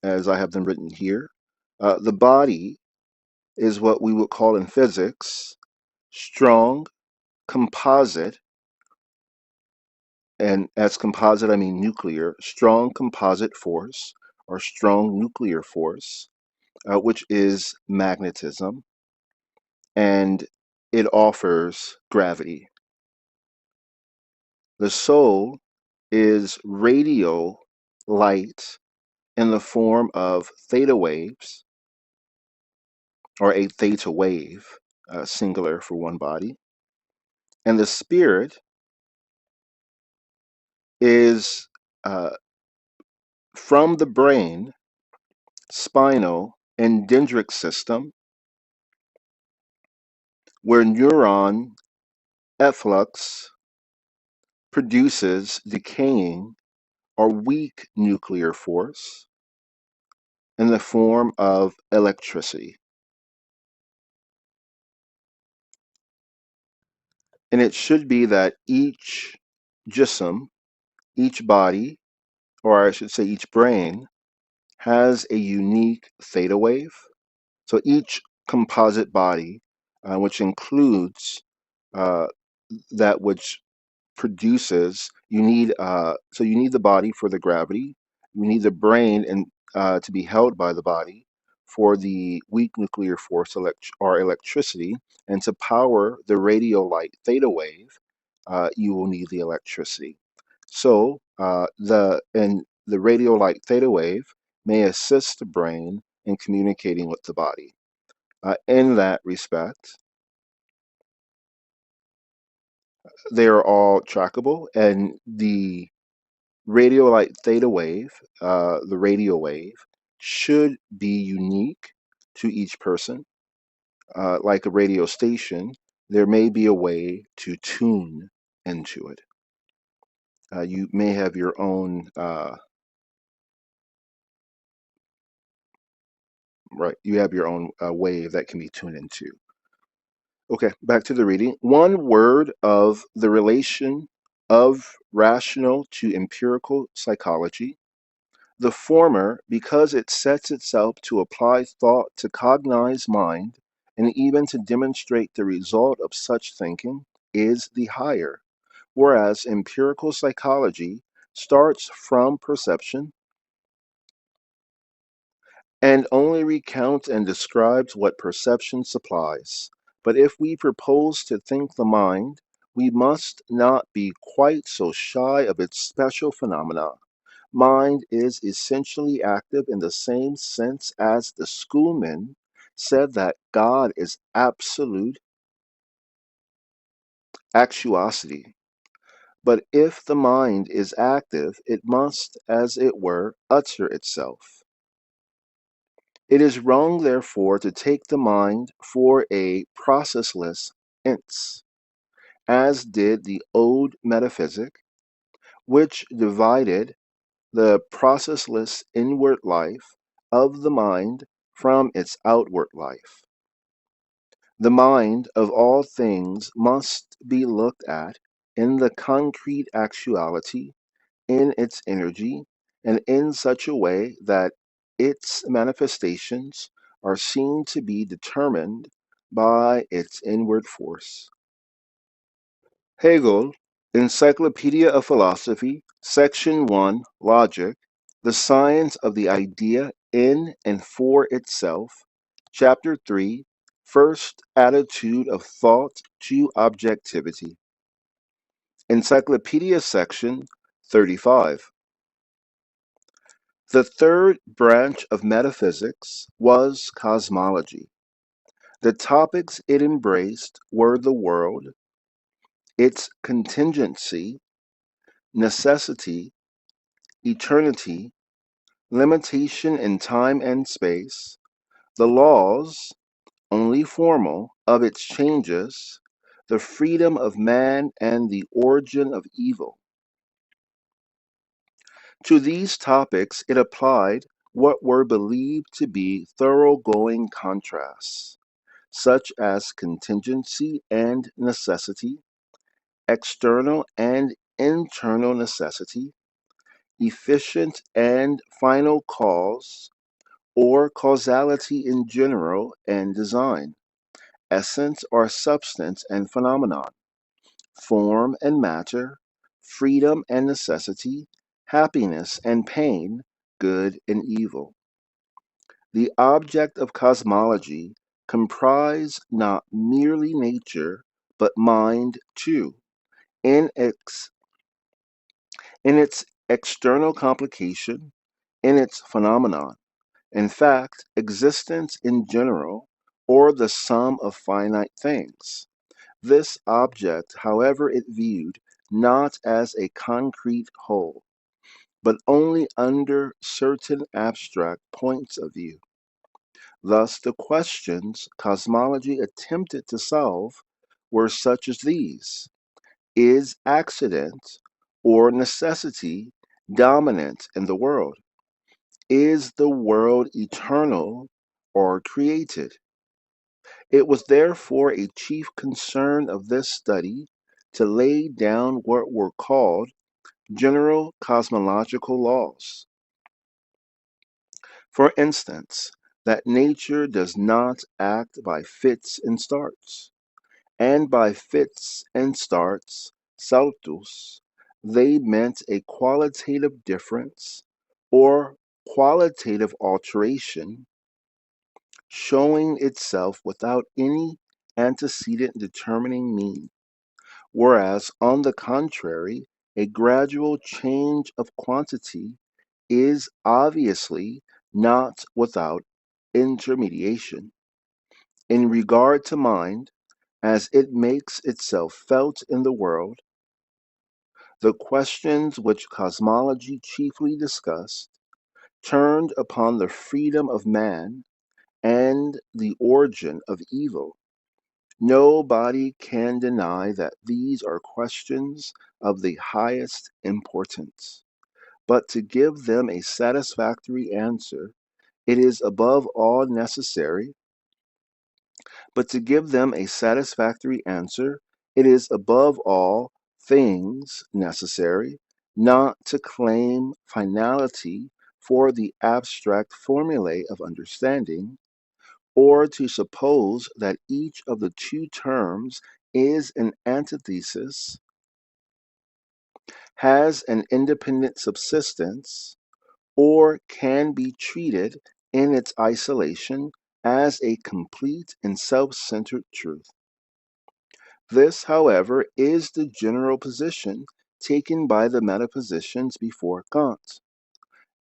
as I have them written here. The body is what we would call in physics strong composite, and as composite I mean nuclear, strong composite force or strong nuclear force, which is magnetism, and it offers gravity. The soul is radio light in the form of theta waves, or a theta wave, singular for one body. And the spirit is from the brain, spinal, and dendritic system, where neuron efflux produces decaying or weak nuclear force in the form of electricity. And it should be that each jism, each body, or I should say each brain, has a unique theta wave. So each composite body, which includes uh, that which produces, so you need the body for the gravity, you need the brain and to be held by the body for the weak nuclear force or electricity, and to power the radio light theta wave, you will need the electricity. So the radio light theta wave may assist the brain in communicating with the body. In that respect, they are all trackable, and the radio light theta wave, the radio wave, should be unique to each person. Like a radio station, there may be a way to tune into it. You may have your own, right, you have your own wave that can be tuned into. Okay, back to the reading. One word of the relation of rational to empirical psychology. The former, because it sets itself to apply thought to cognize mind, and even to demonstrate the result of such thinking, is the higher, whereas empirical psychology starts from perception and only recounts and describes what perception supplies. But if we propose to think the mind, we must not be quite so shy of its special phenomena. Mind is essentially active in the same sense as the schoolmen said that God is absolute actuosity. But if the mind is active, it must, as it were, utter itself. It is wrong, therefore, to take the mind for a processless ents, as did the old metaphysic, which divided the processless inward life of the mind from its outward life. The mind of all things must be looked at in the concrete actuality, in its energy, and in such a way that its manifestations are seen to be determined by its inward force. Hegel, Encyclopedia of Philosophy, Section 1, Logic, the Science of the Idea in and for itself, Chapter 3, First Attitude of Thought to Objectivity. Encyclopedia Section 35. The third branch of metaphysics was cosmology. The topics it embraced were the world, its contingency, necessity, eternity, limitation in time and space, the laws, only formal, of its changes, the freedom of man, and the origin of evil. To these topics it applied what were believed to be thoroughgoing contrasts, such as contingency and necessity, external and internal necessity, efficient and final cause, or causality in general and design, essence or substance and phenomenon, form and matter, freedom and necessity, happiness and pain, good and evil. The object of cosmology comprise not merely nature, but mind too, in its external complication, in its phenomenon. In fact, existence in general, or the sum of finite things. This object, however, it viewed not as a concrete whole, but only under certain abstract points of view. Thus, the questions cosmology attempted to solve were such as these: is accident or necessity dominant in the world? Is the world eternal or created? It was therefore a chief concern of this study to lay down what were called general cosmological laws. For instance, that nature does not act by fits and starts, and by fits and starts, saltus, they meant a qualitative difference or qualitative alteration showing itself without any antecedent determining mean, whereas, on the contrary, a gradual change of quantity is obviously not without intermediation. In regard to mind, as it makes itself felt in the world, the questions which cosmology chiefly discussed turned upon the freedom of man and the origin of evil. Nobody can deny that these are questions of the highest importance. But to give them a satisfactory answer, it is above all necessary. But to give them a satisfactory answer, it is above all things necessary not to claim finality for the abstract formulae of understanding, or to suppose that each of the two terms is an antithesis, has an independent subsistence, or can be treated in its isolation as a complete and self-centered truth. This, however, is the general position taken by the metaphysicians before Kant,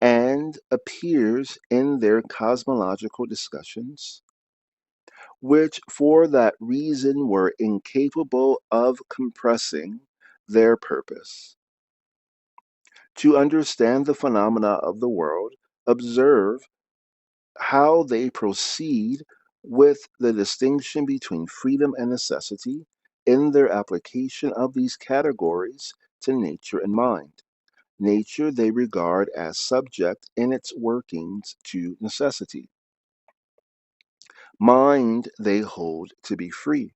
and appears in their cosmological discussions, which for that reason were incapable of compressing their purpose. To understand the phenomena of the world, observe how they proceed with the distinction between freedom and necessity in their application of these categories to nature and mind. Nature they regard as subject in its workings to necessity. Mind they hold to be free.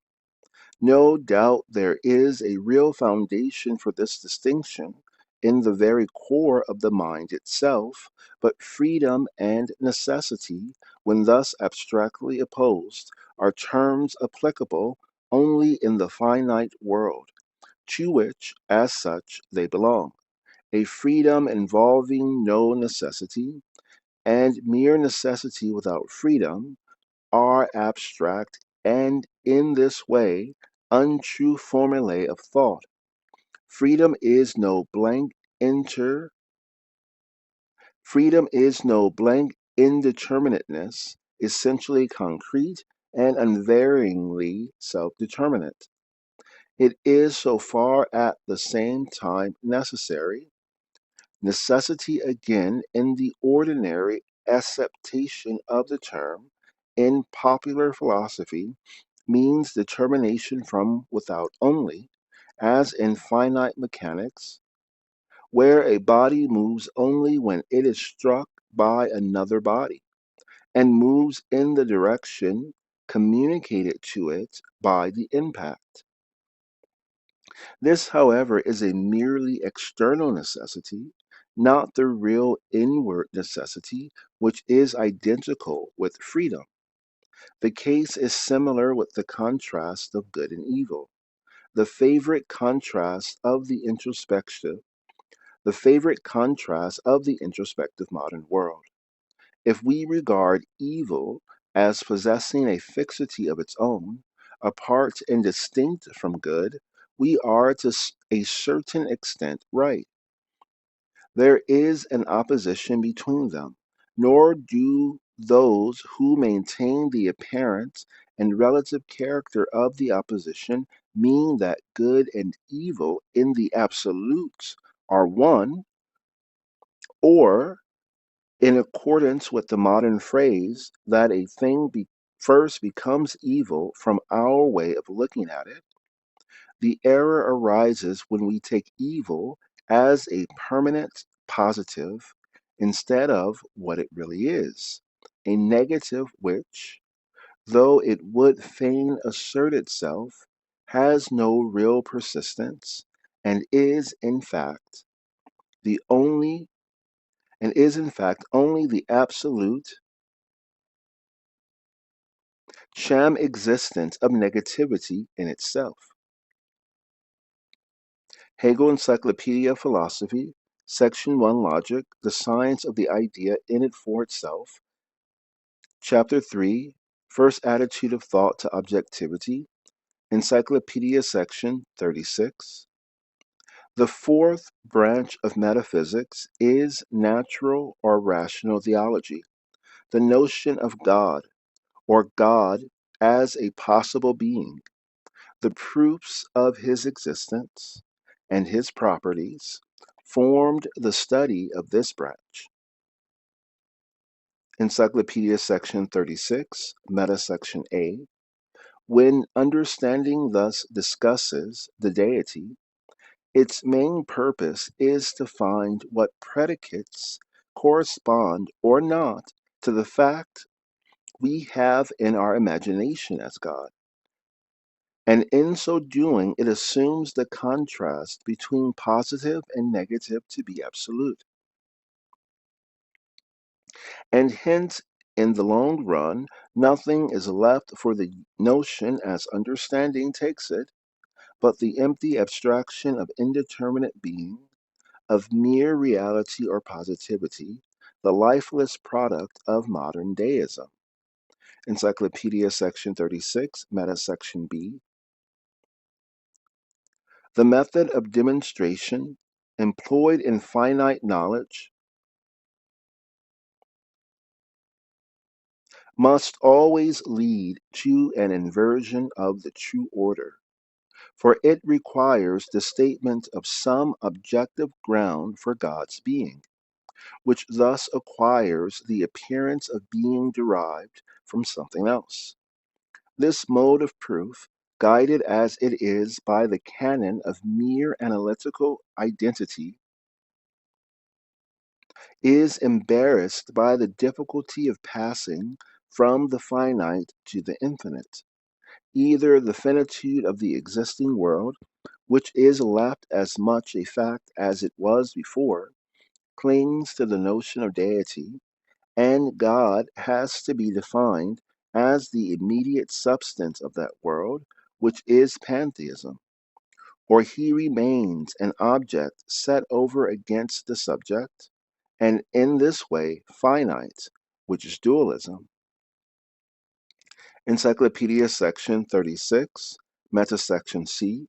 No doubt there is a real foundation for this distinction in the very core of the mind itself, but freedom and necessity, when thus abstractly opposed, are terms applicable only in the finite world, to which, as such, they belong. A freedom involving no necessity, and mere necessity without freedom, are abstract and in this way untrue formulae of thought. Freedom is no blank inter Freedom is no blank indeterminateness, essentially concrete and unvaryingly self-determinate. It is so far at the same time necessary. Necessity, again, in the ordinary acceptation of the term, in popular philosophy, means determination from without only, as in finite mechanics, where a body moves only when it is struck by another body, and moves in the direction communicated to it by the impact. This, however, is a merely external necessity, not the real inward necessity, which is identical with freedom. The case is similar with the contrast of good and evil, the favorite contrast of the introspective modern world. If we regard evil as possessing a fixity of its own, apart and distinct from good, we are to a certain extent right. There is an opposition between them, nor do those who maintain the apparent and relative character of the opposition mean that good and evil in the absolute are one, or, in accordance with the modern phrase, that a thing first becomes evil from our way of looking at it. The error arises when we take evil as a permanent positive instead of what it really is, a negative which, though it would fain assert itself, has no real persistence and is in fact only the absolute sham existence of negativity in itself. Hegel, Encyclopedia of Philosophy, Section 1, Logic, the Science of the Idea in it for itself, Chapter 3, First Attitude of Thought to Objectivity, Encyclopedia, Section 36. The fourth branch of metaphysics is natural or rational theology, the notion of God, or God as a possible being, the proofs of his existence, and his properties formed the study of this branch. Encyclopedia section 36, Metasection A. When understanding thus discusses the deity, its main purpose is to find what predicates correspond or not to the fact we have in our imagination as God. And in so doing, it assumes the contrast between positive and negative to be absolute. And hence, in the long run, nothing is left for the notion as understanding takes it, but the empty abstraction of indeterminate being, of mere reality or positivity, the lifeless product of modern deism. Encyclopedia section 36, Metasection B. The method of demonstration employed in finite knowledge must always lead to an inversion of the true order, for it requires the statement of some objective ground for God's being, which thus acquires the appearance of being derived from something else. This mode of proof, guided as it is by the canon of mere analytical identity, is embarrassed by the difficulty of passing from the finite to the infinite. Either the finitude of the existing world, which is left as much a fact as it was before, clings to the notion of deity, and God has to be defined as the immediate substance of that world, which is pantheism, or he remains an object set over against the subject, and in this way finite, which is dualism. Encyclopedia section 36, Metasection C.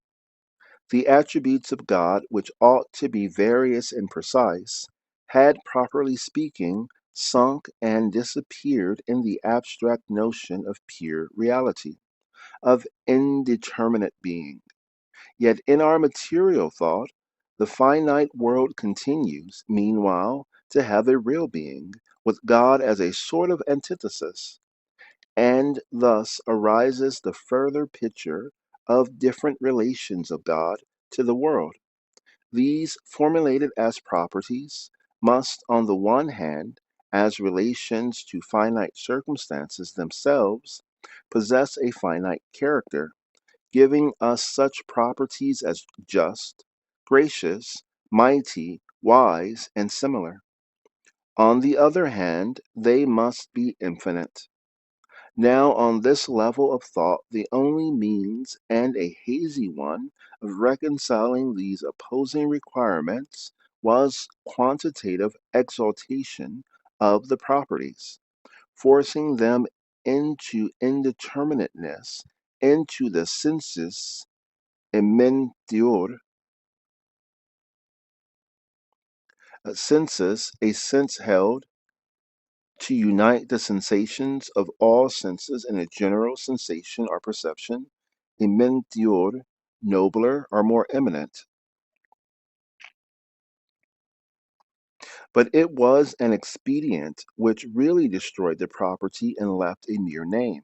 The attributes of God, which ought to be various and precise, had, properly speaking, sunk and disappeared in the abstract notion of pure reality, of indeterminate being. Yet in our material thought, the finite world continues, meanwhile, to have a real being, with God as a sort of antithesis, and thus arises the further picture of different relations of God to the world. These, formulated as properties, must, on the one hand, as relations to finite circumstances themselves, possess a finite character, giving us such properties as just, gracious, mighty, wise, and similar. On the other hand, they must be infinite. Now, on this level of thought, the only means, and a hazy one, of reconciling these opposing requirements was quantitative exaltation of the properties, forcing them into indeterminateness, into the sensus ementior, a sensus, a sense held to unite the sensations of all senses in a general sensation or perception, ementior, nobler or more eminent. But it was an expedient which really destroyed the property and left a mere name.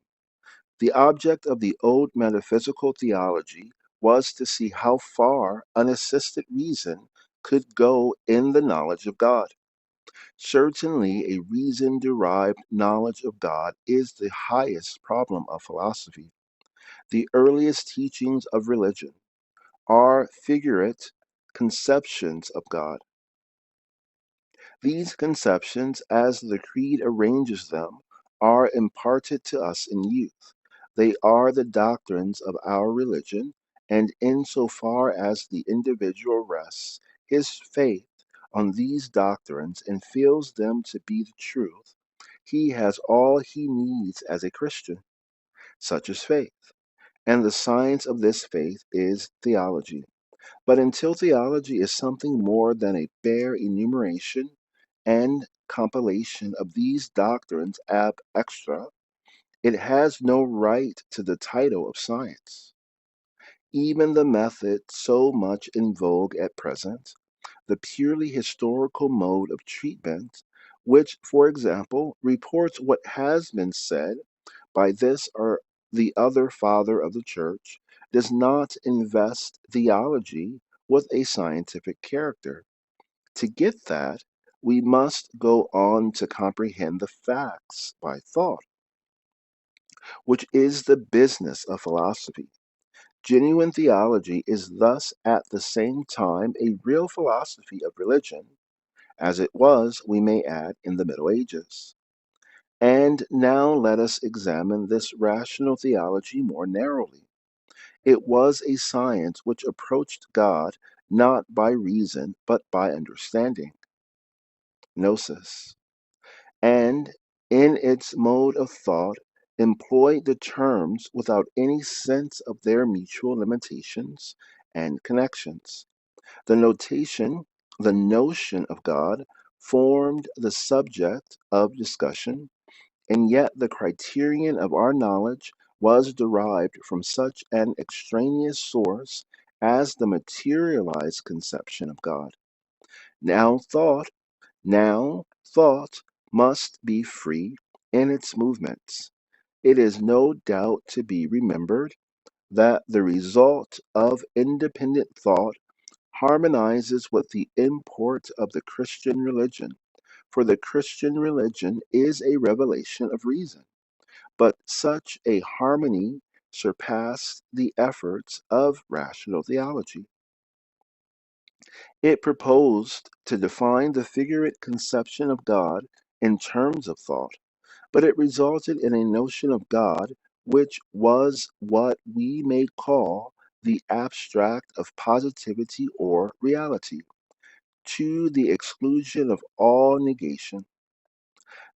The object of the old metaphysical theology was to see how far unassisted reason could go in the knowledge of God. Certainly, a reason-derived knowledge of God is the highest problem of philosophy. The earliest teachings of religion are figurate conceptions of God. These conceptions, as the Creed arranges them, are imparted to us in youth. They are the doctrines of our religion, and insofar as the individual rests his faith on these doctrines and feels them to be the truth, he has all he needs as a Christian. Such is faith, and the science of this faith is theology. But until theology is something more than a bare enumeration and compilation of these doctrines ab extra, it has no right to the title of science. Even the method so much in vogue at present, the purely historical mode of treatment, which, for example, reports what has been said by this or the other father of the church, does not invest theology with a scientific character. To get that, we must go on to comprehend the facts by thought, which is the business of philosophy. Genuine theology is thus at the same time a real philosophy of religion, as it was, we may add, in the Middle Ages. And now let us examine this rational theology more narrowly. It was a science which approached God not by reason but by understanding, gnosis, and in its mode of thought employed the terms without any sense of their mutual limitations and connections. The notation, the notion of God, formed the subject of discussion, and yet the criterion of our knowledge was derived from such an extraneous source as the materialized conception of God. Now thought must be free in its movements. It is no doubt to be remembered that the result of independent thought harmonizes with the import of the Christian religion, for the Christian religion is a revelation of reason. But such a harmony surpassed the efforts of rational theology. It proposed to define the figurate conception of God in terms of thought, but it resulted in a notion of God which was what we may call the abstract of positivity or reality, to the exclusion of all negation.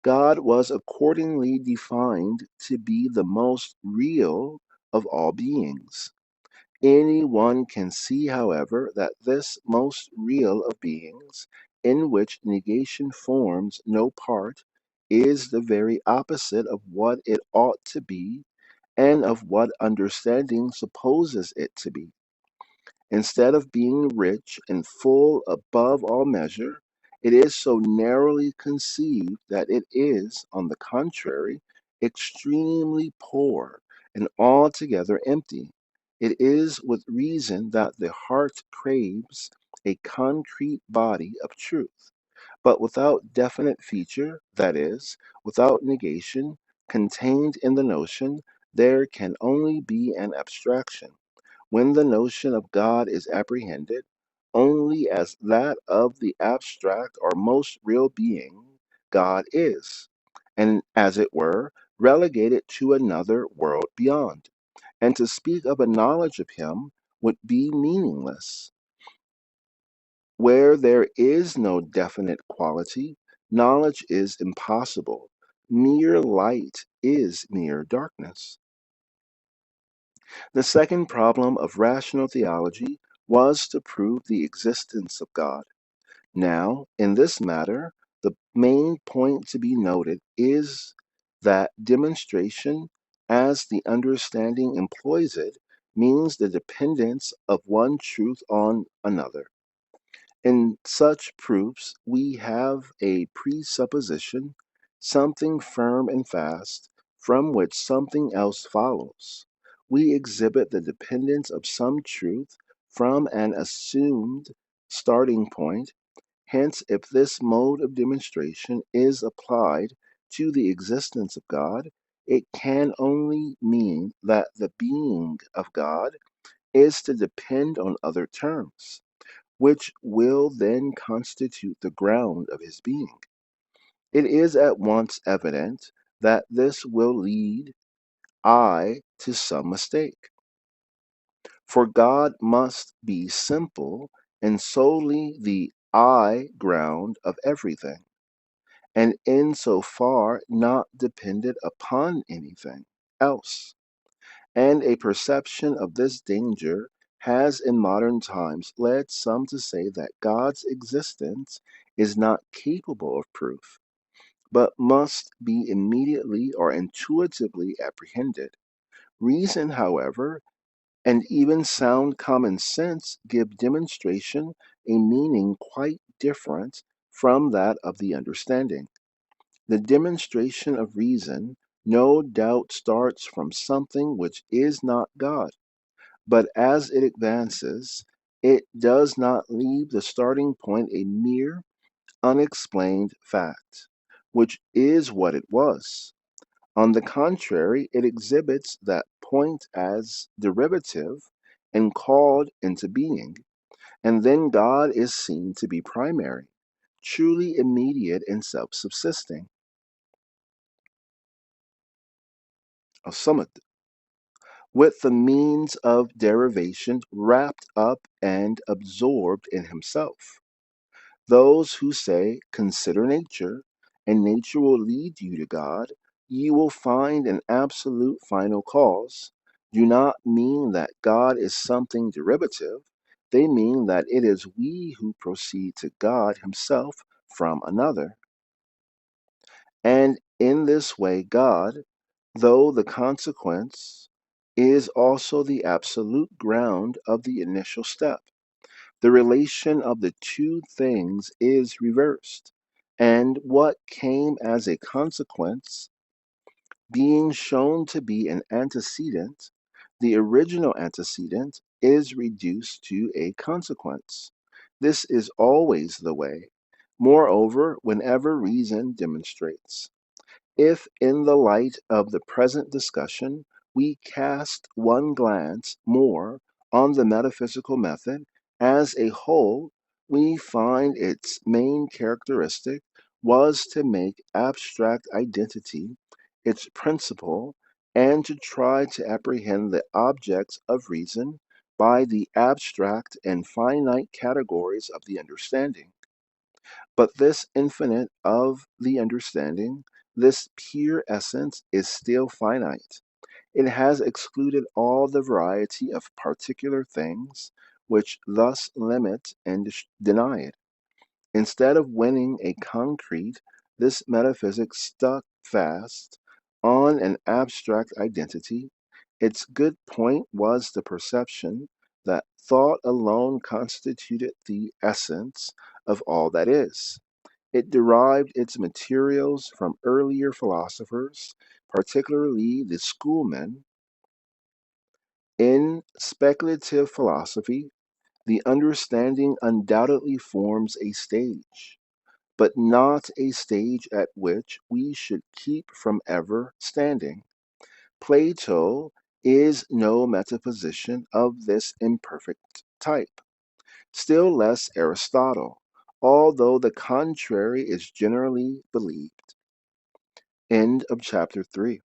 God was accordingly defined to be the most real of all beings. Any one can see, however, that this most real of beings, in which negation forms no part, is the very opposite of what it ought to be and of what understanding supposes it to be. Instead of being rich and full above all measure, it is so narrowly conceived that it is, on the contrary, extremely poor and altogether empty. It is with reason that the heart craves a concrete body of truth, but without definite feature, that is, without negation, contained in the notion, there can only be an abstraction. When the notion of God is apprehended, only as that of the abstract or most real being God is, and as it were, relegate it to another world beyond. And to speak of a knowledge of him would be meaningless. Where there is no definite quality, knowledge is impossible. Mere light is mere darkness. The second problem of rational theology was to prove the existence of God. Now, in this matter, the main point to be noted is that demonstration, as the understanding employs it, means the dependence of one truth on another. In such proofs, we have a presupposition, something firm and fast, from which something else follows. We exhibit the dependence of some truth from an assumed starting point. Hence, if this mode of demonstration is applied to the existence of God, it can only mean that the being of God is to depend on other terms, which will then constitute the ground of his being. It is at once evident that this will lead to some mistake. For God must be simple and solely the ground of everything, and in so far not dependent upon anything else. And a perception of this danger has in modern times led some to say that God's existence is not capable of proof, but must be immediately or intuitively apprehended. Reason, however, and even sound common sense give demonstration a meaning quite different from that of the understanding. The demonstration of reason no doubt starts from something which is not God, but as it advances, it does not leave the starting point a mere unexplained fact, which is what it was. On the contrary, it exhibits that point as derivative and called into being, and then God is seen to be primary, truly immediate and self-subsisting. A summit, with the means of derivation wrapped up and absorbed in himself. Those who say, consider nature, and nature will lead you to God, you will find an absolute final cause, do not mean that God is something derivative. They mean that it is we who proceed to God himself from another. And in this way, God, though the consequence, is also the absolute ground of the initial step. The relation of the two things is reversed, and what came as a consequence, being shown to be an antecedent, the original antecedent is reduced to a consequence. This is always the way. Moreover, whenever reason demonstrates. If, in the light of the present discussion, we cast one glance more on the metaphysical method as a whole, we find its main characteristic was to make abstract identity its principle and to try to apprehend the objects of reason by the abstract and finite categories of the understanding. But this infinite of the understanding, this pure essence, is still finite. It has excluded all the variety of particular things which thus limit and deny it. Instead of winning a concrete, this metaphysic stuck fast on an abstract identity. Its good point was the perception that thought alone constituted the essence of all that is. It derived its materials from earlier philosophers, particularly the schoolmen. In speculative philosophy, the understanding undoubtedly forms a stage, but not a stage at which we should keep from ever standing. Plato is no metaphysician of this imperfect type. still less Aristotle, although the contrary is generally believed. End of chapter 3.